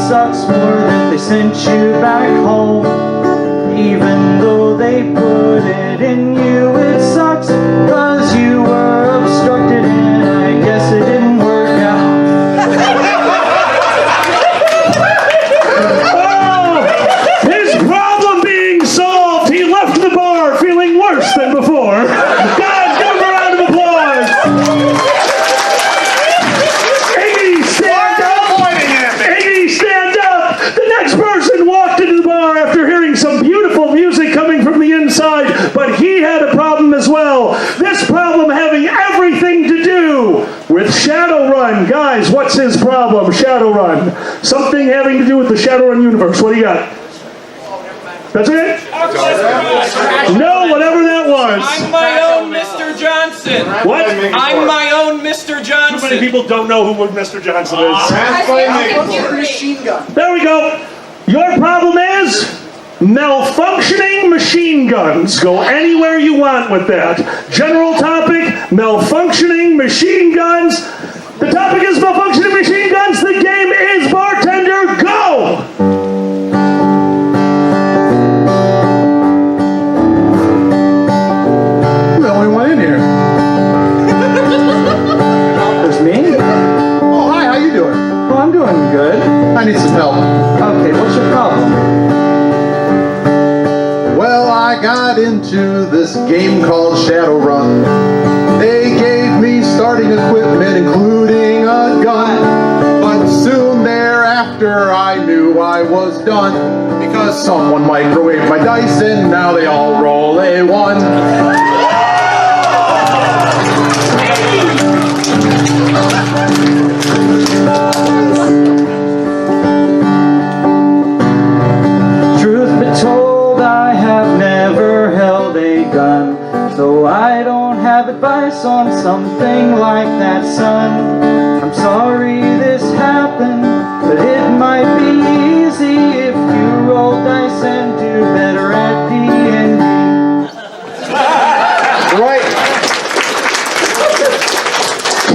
Q: Sucks more that they sent you back home. Even though they put it in you, it sucks cause you were obstructed and I guess it didn't work out.
D: Oh, his problem being solved. He left the bar feeling worse than before. Guys, give him a round of applause. Iggy, stand up. Iggy, stand up. The next person walked into the bar after hearing some beautiful music coming from the inside, but he had a problem as well. This problem having everything to do with Shadowrun. Guys, what's his problem? Shadowrun. Something having to do with the Shadowrun universe. What do you got? That's it? No, whatever that was.
A: I'm my own Mr. Johnson.
D: What?
A: I'm my own Mr. Johnson.
D: Too many people don't know who Mr. Johnson is.
L: Machine gun.
D: There we go. Your problem is malfunctioning machine guns. Go anywhere you want with that. General topic, malfunctioning machine guns. The topic is malfunctioning machine guns. The game is Bartender. Go!
H: I'm the only one in here.
N: There's me?
H: Oh, hi, how you doing?
N: Oh, I'm doing good.
H: I need some help.
N: Okay, what's your problem?
H: Well, I got into this game called Shadowrun. They gave me starting equipment, including a gun. But was done because someone microwaved my dice and now they all roll a 1.
Q: Truth be told, I have never held a gun, so I don't have advice on something like that, son. I'm sorry this happened, but it might be easy if you roll dice and do better at D&D.
H: Right.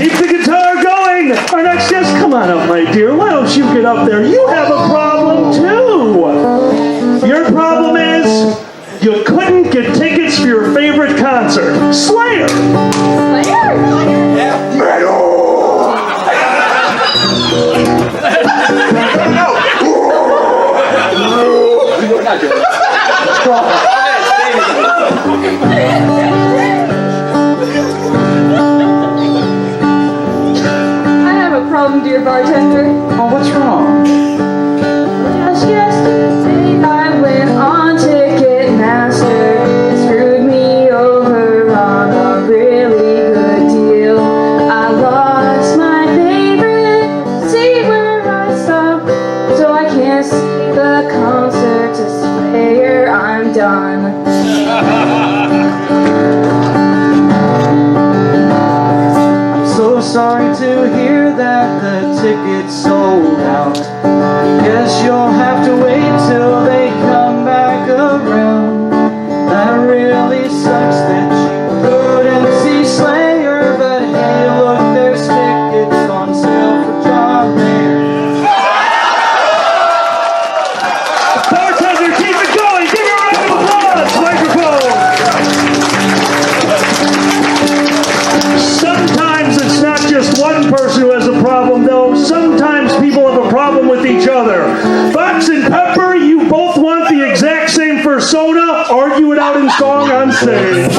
D: Keep the guitar going! Our next guest, come on up, my dear. Why don't you get up there? You have a problem, too! Your problem is you couldn't get tickets for your favorite concert, Slayer!
F: Slayer? I have a problem, dear bartender.
Q: Oh, what's wrong?
F: Just yesterday I went on Ticketmaster. It screwed me over on a really good deal. I lost my favorite seat where I stopped, so I can't see the concert to Slayer. I'm done.
Q: I'm so sorry to hear that the ticket's sold out. Guess you'll have to wait till they come back around. That really sucks that you couldn't see Slayer, but hey, look, there's tickets on sale for John Mayer.
D: Bartender, keep it going! Give her a round of applause! Microphone! Sometimes it's not just one person who has a problem, though. Sometimes people have a problem with each other. Fox and Pepper, you both want the exact same persona. Argue it out in song on stage.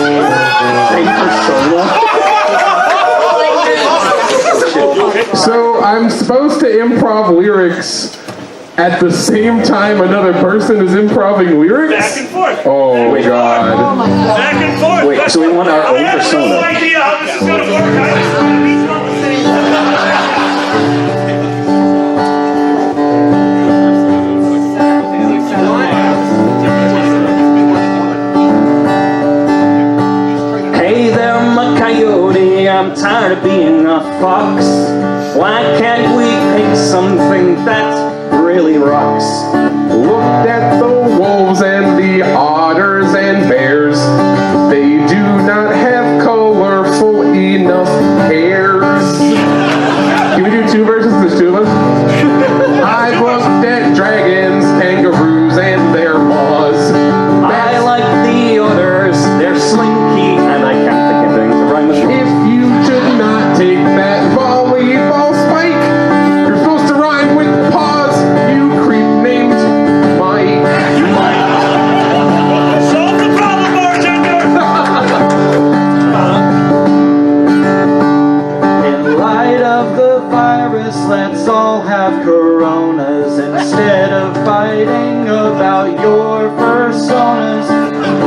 G: So I'm supposed to improv lyrics at the same time another person is improving lyrics?
D: Back and forth.
G: Oh my god.
D: Back and forth.
K: Wait, so we want our own
D: I have no
K: persona.
D: idea how this is going to work. I just want to meet you on the stage.
Q: Hey there, my coyote, I'm tired of being a fox. Why can't we pick something that really rocks?
G: Look at the wolves and the otters and bears. They do not have colorful enough hairs. Can we do two versions? There's two of us. I've looked at dragons, kangaroos, and their paws.
Q: I like the others, they're slinky, and I can't think of things to rhyme with.
G: If you should not take that volleyball spike, you're supposed to rhyme with paws. You creep named Mike.
D: Solve the problem, bartender!
Q: In light of the virus, let's all have coronas instead of fighting about your personas.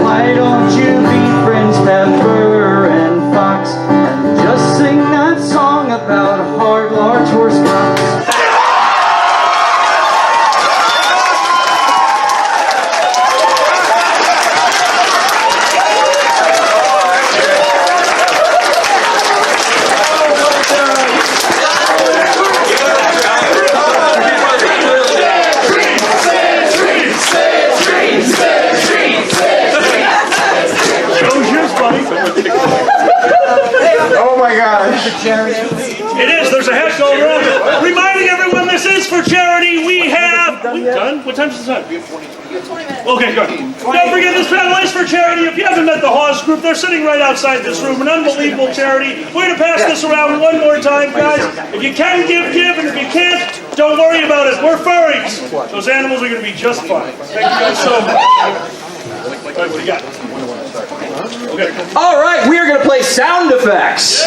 Q: Why don't you be friends, Pepper and Fox, and just sing that song about hard, large horse cocks?
D: Show's yours, buddy.
H: Oh my gosh.
D: It is. There's a hat going around. Reminding everyone this is for charity. We have... We done? What time's the time? We have 20 minutes. Okay, good. Don't forget this panel is for charity. If you haven't met the Hawes group, they're sitting right outside this room. An unbelievable charity. We're going to pass this around one more time, guys. If you can give, give. And if you can't, don't worry about it. We're furries. Those animals are going to be just fine. Thank you guys so much. All right, what do you got? Okay.
A: All right, we are going to play sound effects.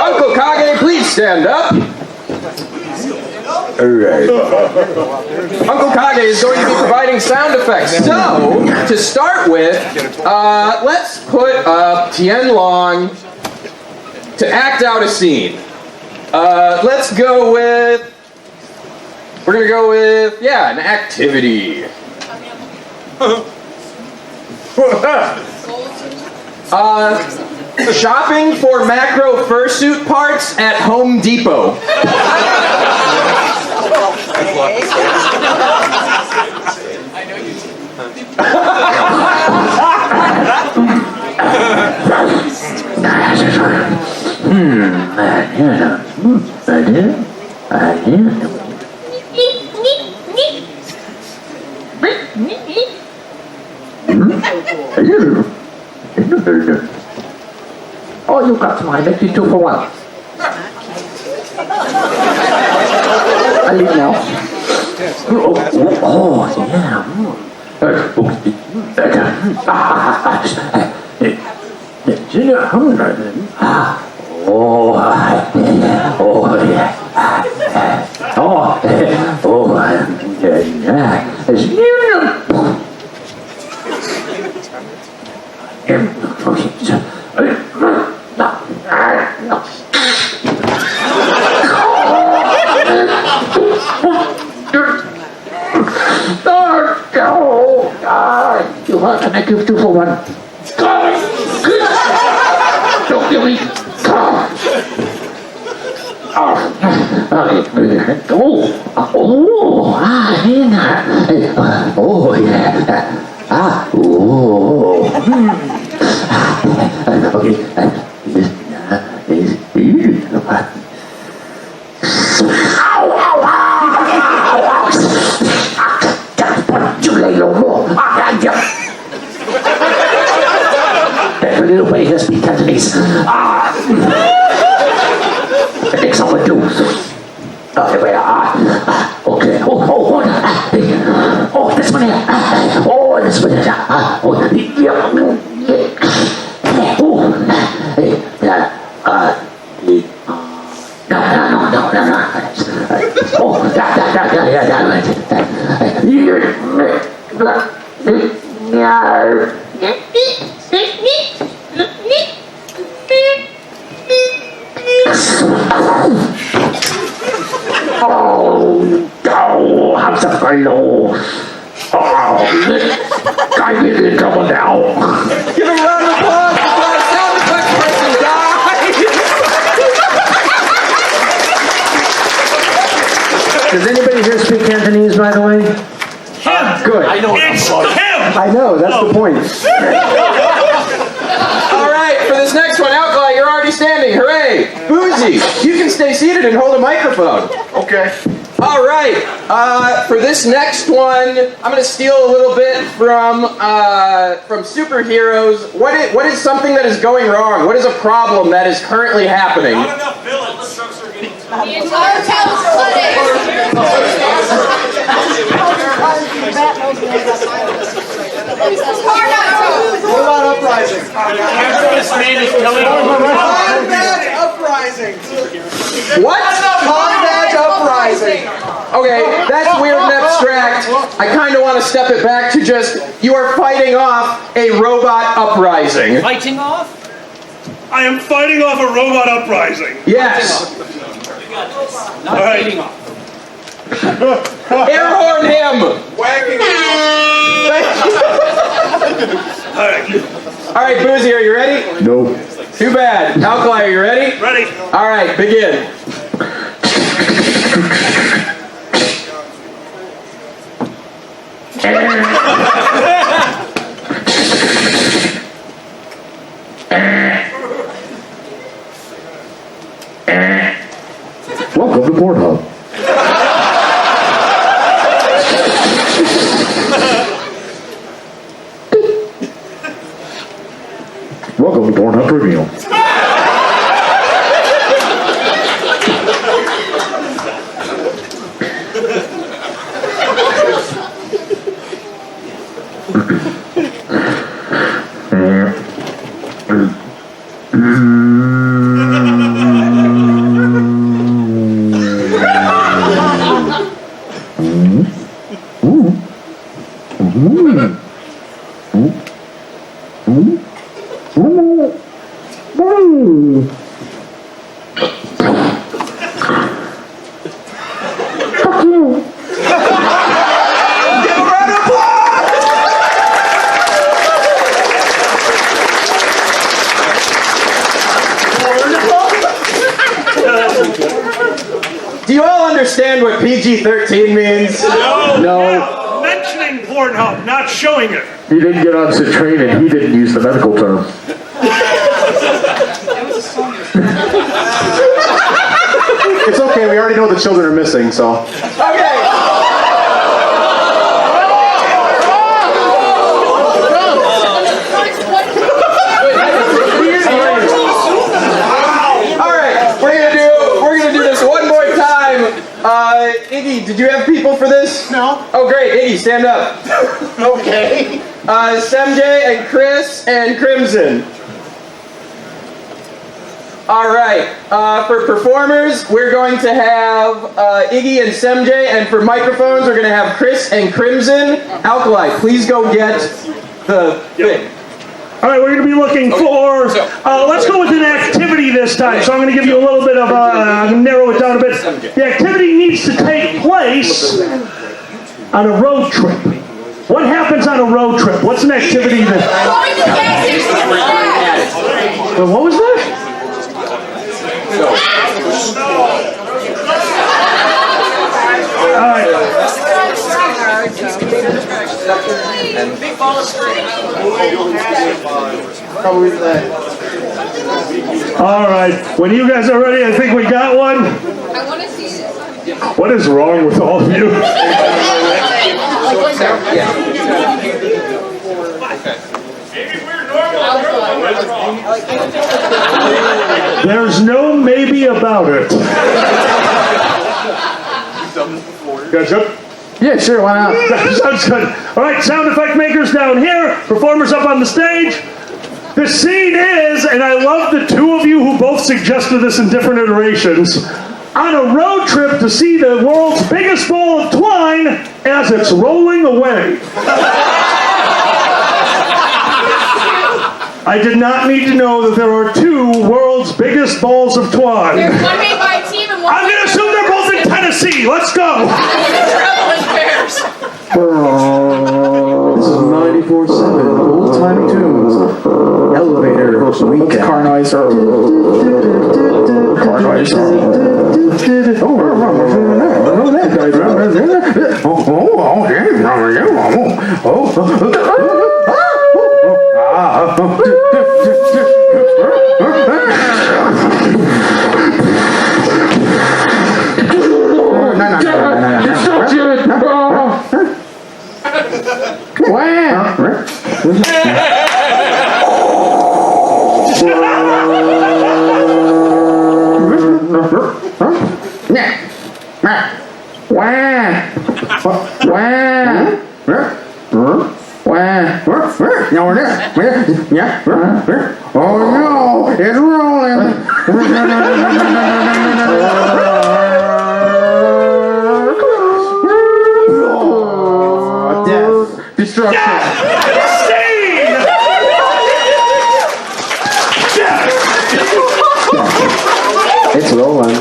A: Uncle Kage, please stand up. Uncle Kage is going to be providing sound effects. So, to start with, let's put up Tien Long to act out a scene. Let's go with... We're going to go with, an activity. Shopping for macro fursuit parts at Home Depot.
J: Oh, you got mine. Make you 2 for 1. I leave now. Oh, yeah. You have to make you 2 for 1. Don't give me. Little way has speak Cantonese. I think someone do. Okay, wait. Okay. Oh, this one here. Oh, this one here. I'm so low. I'm in trouble now.
A: Give a round of applause for our sound effects person, guys!
C: Does anybody here speak Cantonese, by the way? Good.
D: I know it's him.
C: I know, that's the point.
A: All right, for this next one, Outlaw, you're already standing. Hooray! Boozy, you can stay seated and hold a microphone.
L: Okay.
A: All right, for this next one, I'm going to steal a little bit from superheroes. What is something that is going wrong? What is a problem that is currently happening?
D: Not enough villains. Trucks are getting
E: The entire town's flooded.
L: Robot uprising.
D: This man is killing
L: Combat uprising.
A: What?
L: Combat uprising.
A: Okay, that's weird and abstract. I kind of want to step it back to just, you are fighting off a robot uprising.
E: Fighting off?
D: I am fighting off a robot uprising.
A: Yes.
E: Not fighting off.
A: Air horn him!
L: Wagging.
A: All right, Boozy, are you ready?
J: No.
A: Too bad. Alkali, are you ready?
D: Ready.
A: All right, begin.
J: Welcome to Pornhub. Welcome to Pornhub Premium. Fuck you.
A: Do you all understand what PG-13 means?
D: No. Mentioning Pornhub, not showing it.
J: He didn't get on to training. He didn't use the medical term.
H: It's okay, we already know the children are missing, so.
A: Iggy, did you have people for this?
L: No.
A: Oh, great. Iggy, stand up.
L: Okay.
A: Semj and Chris and Crimson. All right. For performers, we're going to have Iggy and Semj, and for microphones, we're going to have Chris and Crimson. Alkali, please go get the thing.
D: All right, we're going to be looking for, let's go with an activity this time. So I'm going to give you a little bit of, narrow it down a bit. The activity needs to take place on a road trip. What happens on a road trip? What's an activity that... What was that? All right. All right, when you guys are ready, I think we got one.
E: I want to see this.
D: What is wrong with all of you? There's no maybe about it. You guys up?
B: Yeah, sure, why not?
D: Sounds good. All right, sound effect makers down here, performers up on the stage. The scene is, and I love the two of you who both suggested this in different iterations, on a road trip to see the world's biggest ball of twine as it's rolling away. I did not need to know that there are two world's biggest balls of twine.
E: There's one made by a team and one
D: I'm going to assume they're both in Tennessee. Let's go.
E: traveling pairs.
L: This is 94.7 Old Time Tunes. Elevator weekend.
B: Car noise. Car noise. Oh no, it's rolling. Death. Destruction.
C: It's rolling.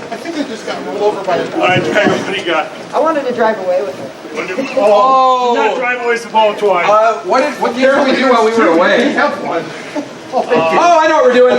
L: I think they just got rolled over by a...
D: All right, Dragon, what do you got?
I: I wanted to drive away with it.
D: Oh, do not drive away the ball twice.
A: What did we do while we were away?
L: We have one.
A: Oh, I know what we're doing.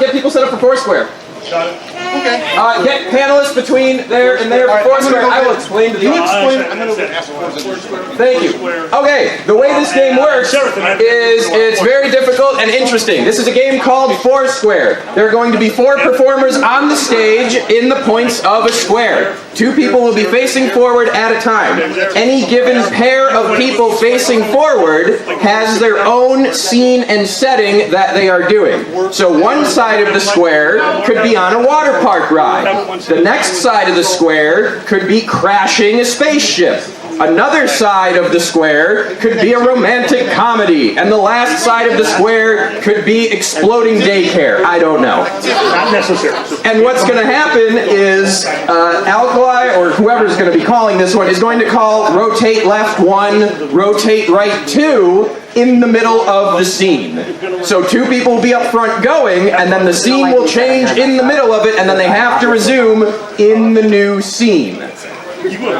A: Get people set up for Foursquare.
D: Got it.
L: Okay.
A: Get panelists between there and there for Foursquare. I will explain to the audience.
L: I'm going to ask Foursquare.
A: Thank you. Okay, the way this game works is it's very difficult and interesting. This is a game called Foursquare. There are going to be 4 performers on the stage in the points of a square. 2 people will be facing forward at a time. Any given pair of people facing forward has their own scene and setting that they are doing. So one side of the square could be on a water park ride. The next side of the square could be crashing a spaceship. Another side of the square could be a romantic comedy, and the last side of the square could be exploding daycare. I don't know.
D: Not necessary.
A: And what's going to happen is Alkali, or whoever's going to be calling this one, is going to call rotate left 1, rotate right 2 in the middle of the scene. So 2 people will be up front going, and then the scene will change in the middle of it, and then they have to resume in the new scene.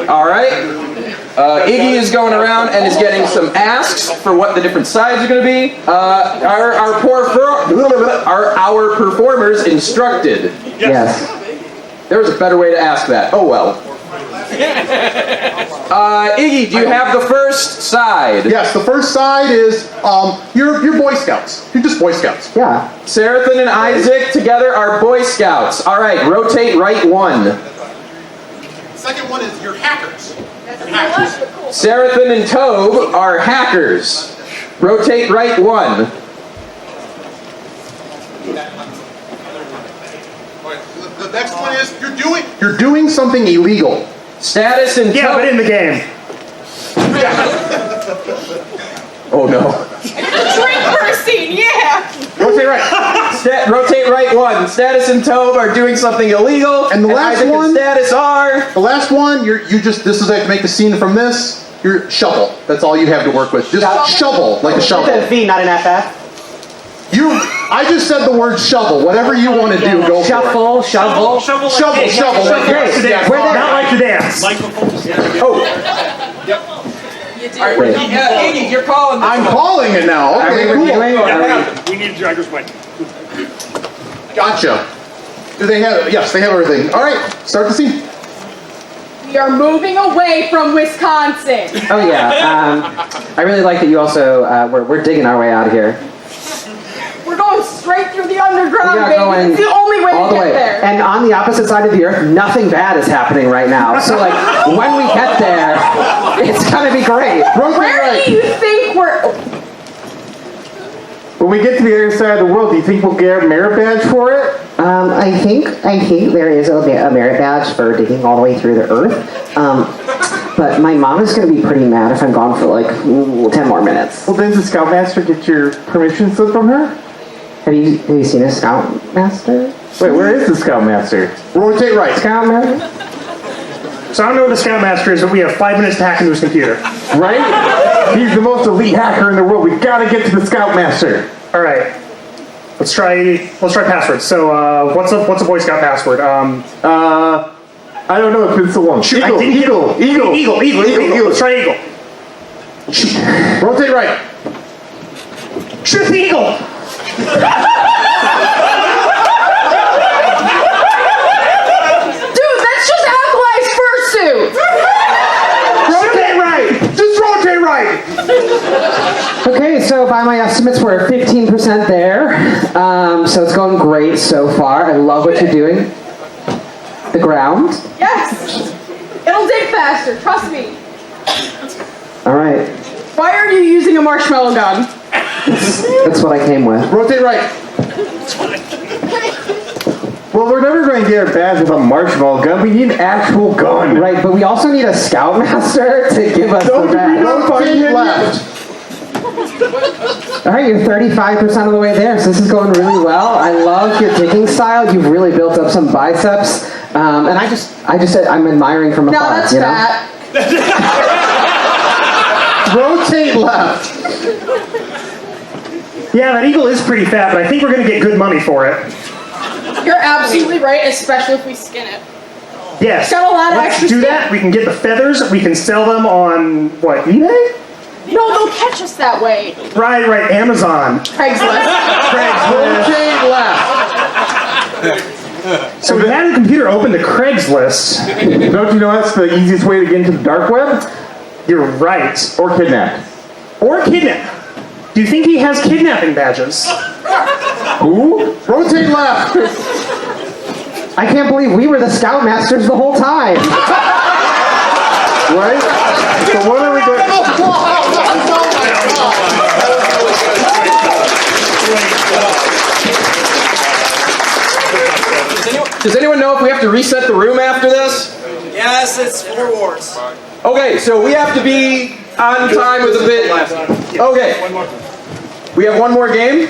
A: All right? Iggy is going around and is getting some asks for what the different sides are going to be. Are our performers instructed?
N: Yes.
A: There was a better way to ask that. Oh well. Iggy, do you have the first side?
H: Yes, the first side is you're Boy Scouts. You're just Boy Scouts.
N: Yeah.
A: Sarathan and Isaac together are Boy Scouts. All right, rotate right 1.
H: Second one is you're hackers.
A: Sarathan and Tobe are hackers. Rotate right 1.
H: The next one is you're doing something illegal.
A: Status and
O: Yeah, but in the game.
A: Oh no.
E: Drink scene, yeah!
H: Rotate right.
A: Rotate right 1. Status and Tobe are doing something illegal.
H: And the last
A: Isaac
H: one.
A: And Status are.
H: The last one. This is like to make the scene from this. You're shovel. That's all you have to work with. Just shovel, like a shovel.
N: It's a V, not an FF.
H: I just said the word shovel. Whatever you want to do, go
N: Shuffle, shovel.
H: Shovel.
N: Great.
O: We're not like to dance.
A: Oh. Iggy, you're calling this
H: I'm
A: one.
H: calling it now. Okay, cool.
D: We need a driver's mic.
H: Gotcha. Do they have? Yes, they have everything. All right, start the scene.
F: We are moving away from Wisconsin.
N: Oh yeah. I really like that you also we're digging our way out of here.
F: We're going straight through the underground,
N: We are
F: baby.
N: going
F: It's the only way
N: all
F: to
N: the
F: get
N: way.
F: there.
N: And on the opposite side of the earth, nothing bad is happening right now. So like when we get there, it's gonna be great.
F: Where do you think we're...
J: When we get to the other side of the world, do you think we'll get a merit badge for it?
N: I think there is a merit badge for digging all the way through the earth. But my mom is going to be pretty mad if I'm gone for like 10 more minutes.
J: Well, didn't the Scoutmaster get your permission slip from her?
N: Have you seen a Scoutmaster?
J: Wait, where is the Scoutmaster?
H: Rotate right.
N: Scoutmaster?
O: So I don't know what the Scoutmaster is, but we have 5 minutes to hack into his computer.
J: Right? He's the most elite hacker in the world. We gotta get to the Scoutmaster.
O: All right. Let's try passwords. So what's a Boy Scout password?
J: I don't know. It's been so long. Eagle.
O: Let's try eagle.
H: Rotate right.
O: Shoot the eagle.
F: Dude, that's just Alkali's fursuit.
H: Rotate right. Just rotate right.
N: Okay, so by my estimates, we're 15% there. So it's going great so far. I love what you're doing. The ground.
F: Yes. It'll dig faster, trust me.
N: All right.
F: Why are you using a marshmallow gun?
N: That's what I came with.
H: Rotate right.
J: Well, we're never going to get a badge with a marshmallow gun. We need an actual gun.
N: Right, but we also need a Scoutmaster to give us the badge.
H: Rotate left.
N: All right, you're 35% of the way there, so this is going really well. I love your digging style. You've really built up some biceps, and I just said I'm admiring from afar.
F: No, that's
N: you know?
F: fat.
H: Rotate left.
O: Yeah, that eagle is pretty fat, but I think we're going to get good money for it.
F: You're absolutely right, especially if we skin it.
O: Yes.
F: It's got a lot of
O: Let's
F: extra
O: do
F: skin.
O: that. We can get the feathers. We can sell them on, what, eBay?
F: No, they'll catch us that way.
O: Right, Amazon.
F: Craigslist.
H: Rotate left.
O: So we had the computer open to Craigslist.
J: Don't you know that's the easiest way to get into the dark web?
O: You're right.
J: Or kidnap.
O: Or kidnap. Do you think he has kidnapping badges?
J: Who?
H: Rotate left.
N: I can't believe we were the Scoutmasters the whole time.
J: Right? So what are we doing?
A: Does anyone know if we have to reset the room after this? Yes, it's 4 wars. Okay, so we have to be on time with a bit left. Okay. We have one more game?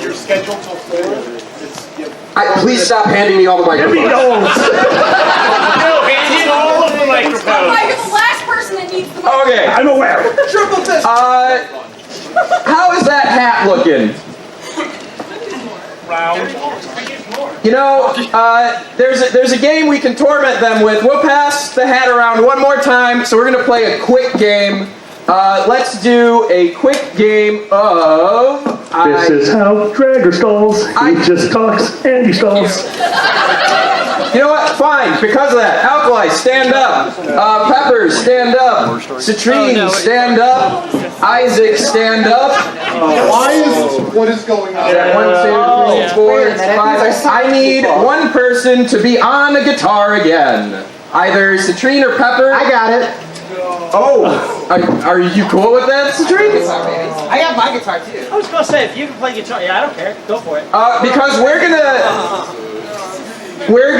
P: You're scheduled till 4.
A: Please stop handing me all the microphones.
D: Give me those. No, all of the microphones.
E: You're the last person that needs the microphone.
A: Okay.
D: I'm aware.
A: Triple fist. How is that hat looking? You know, there's a game we can torment them with. We'll pass the hat around one more time, so we're going to play a quick game. Let's do a quick game of...
D: This is how Dragger stalls. He just talks and he stalls.
A: You know what? Fine. Because of that, Alkali, stand up. Peppers, stand up. Citrine, stand up. Isaac, stand up.
H: What is going on?
A: 1, 2, 3, 4, 5. I need one person to be on a guitar again. Either Citrine or Pepper.
N: I got it.
A: Oh, are you cool with that, Citrine?
N: I got my guitar too.
R: I was gonna say, if you can play guitar, yeah, I don't care. Go for it.
A: Because we're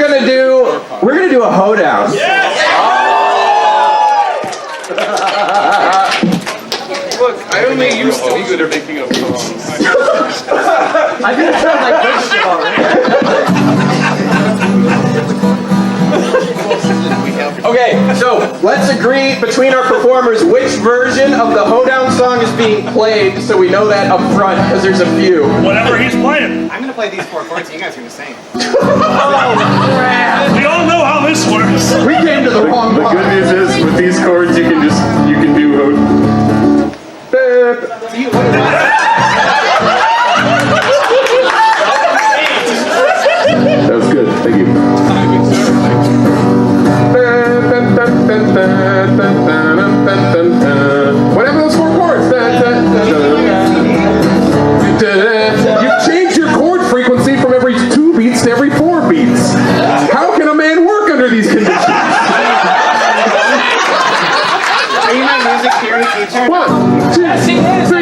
A: gonna do a hoedown.
P: Look, I only used to be good at making up songs.
R: I've been trying like this shit already.
A: Okay, so let's agree between our performers which version of the Hoedown song is being played, so we know that up front, because there's a few.
D: Whatever he's playing.
N: I'm gonna play these 4 chords, and you guys are gonna sing.
D: We all know how this works.
H: We came to the wrong
P: The
H: part.
P: good news is, with these chords, you can do
G: That was good. Thank you. Whatever those 4 chords. You've changed your chord frequency from every 2 beats to every 4 beats. How can a man work under these conditions?
N: Are you my music theory teacher?
G: 1, 2, 3,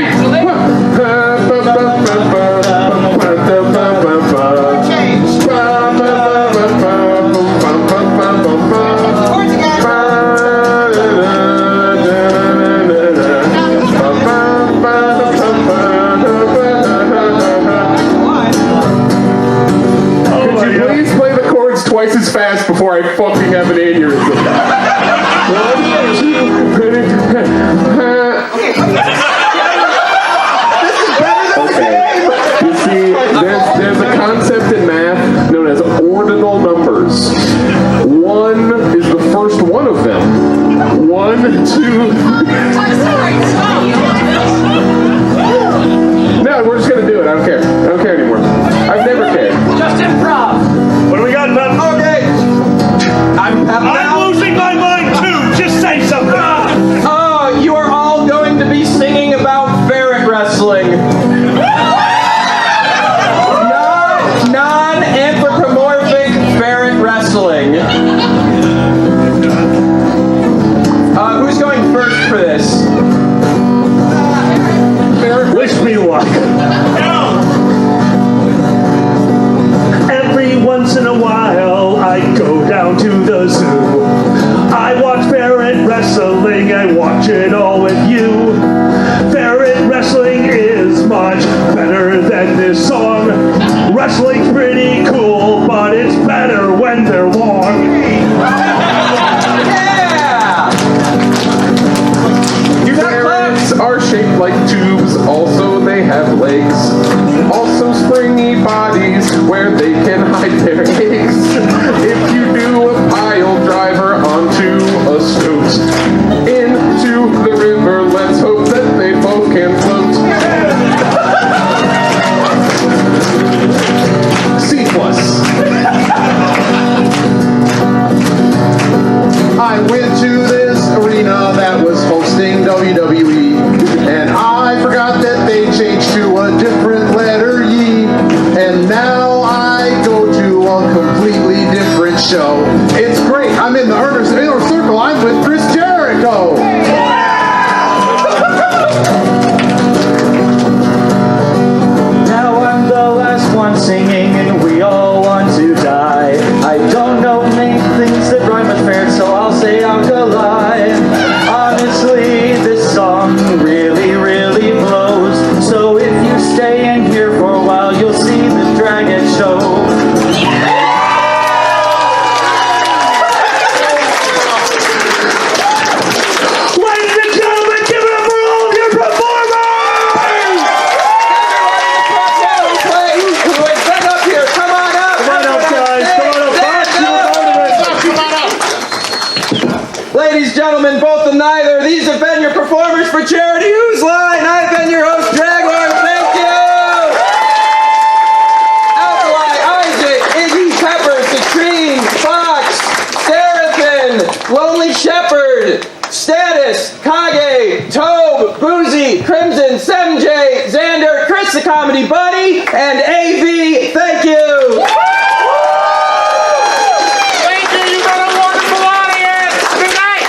G: 'Twice as fast before I fucking have an aneurysm. 1, 2, okay. You see, there's a concept in math known as ordinal numbers. 1 is the first one of them. 1, 2. No, we're just gonna do it. I don't care. I don't care anymore. I've never cared.
R: Just improv.
D: What do we got, Pep?
A: Okay. I'm
D: losing my mind too. Just say something.
A: Oh, you are all going to be singing about ferret wrestling. Non-anthropomorphic ferret wrestling. Who's going first for this?
D: Wish me luck. Every once in a while, I go down to the zoo. I watch ferret wrestling, I watch it all with you. Ferret wrestling is much better than this song. Wrestling's pretty cool, but it's better when they're long.
G: Ferrets are shaped like tubes, also they have legs. Also springy bodies where they can hide their eggs. If you do a pile driver onto a stoat, into the river, let's hope
A: ladies, gentlemen, both and neither. These have been your performers for Charity Who's Line. I've been your host, Draghorn. Thank you. Alkali, Isaac, Iggy, Pepper, Citrine, Fox, Seraphin, Lonely Shepherd, Status, Kage, Tobe, Boozy, Crimson, Semj, Xander, Chris the Comedy Bunny, and AV. Thank you.
P: Thank you. You've been a wonderful audience. Good night.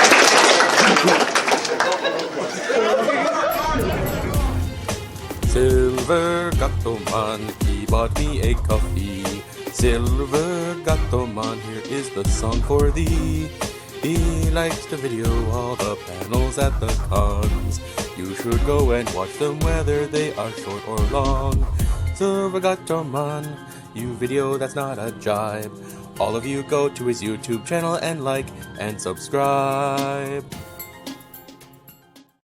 S: Silver Gattoman, he bought me a coffee. Silver Gattoman, here is the song for thee. He likes to video all the panels at the cons. You should go and watch them whether they are short or long. Silver Gattoman, you video that's not a jibe. All of you go to his YouTube channel and like and subscribe.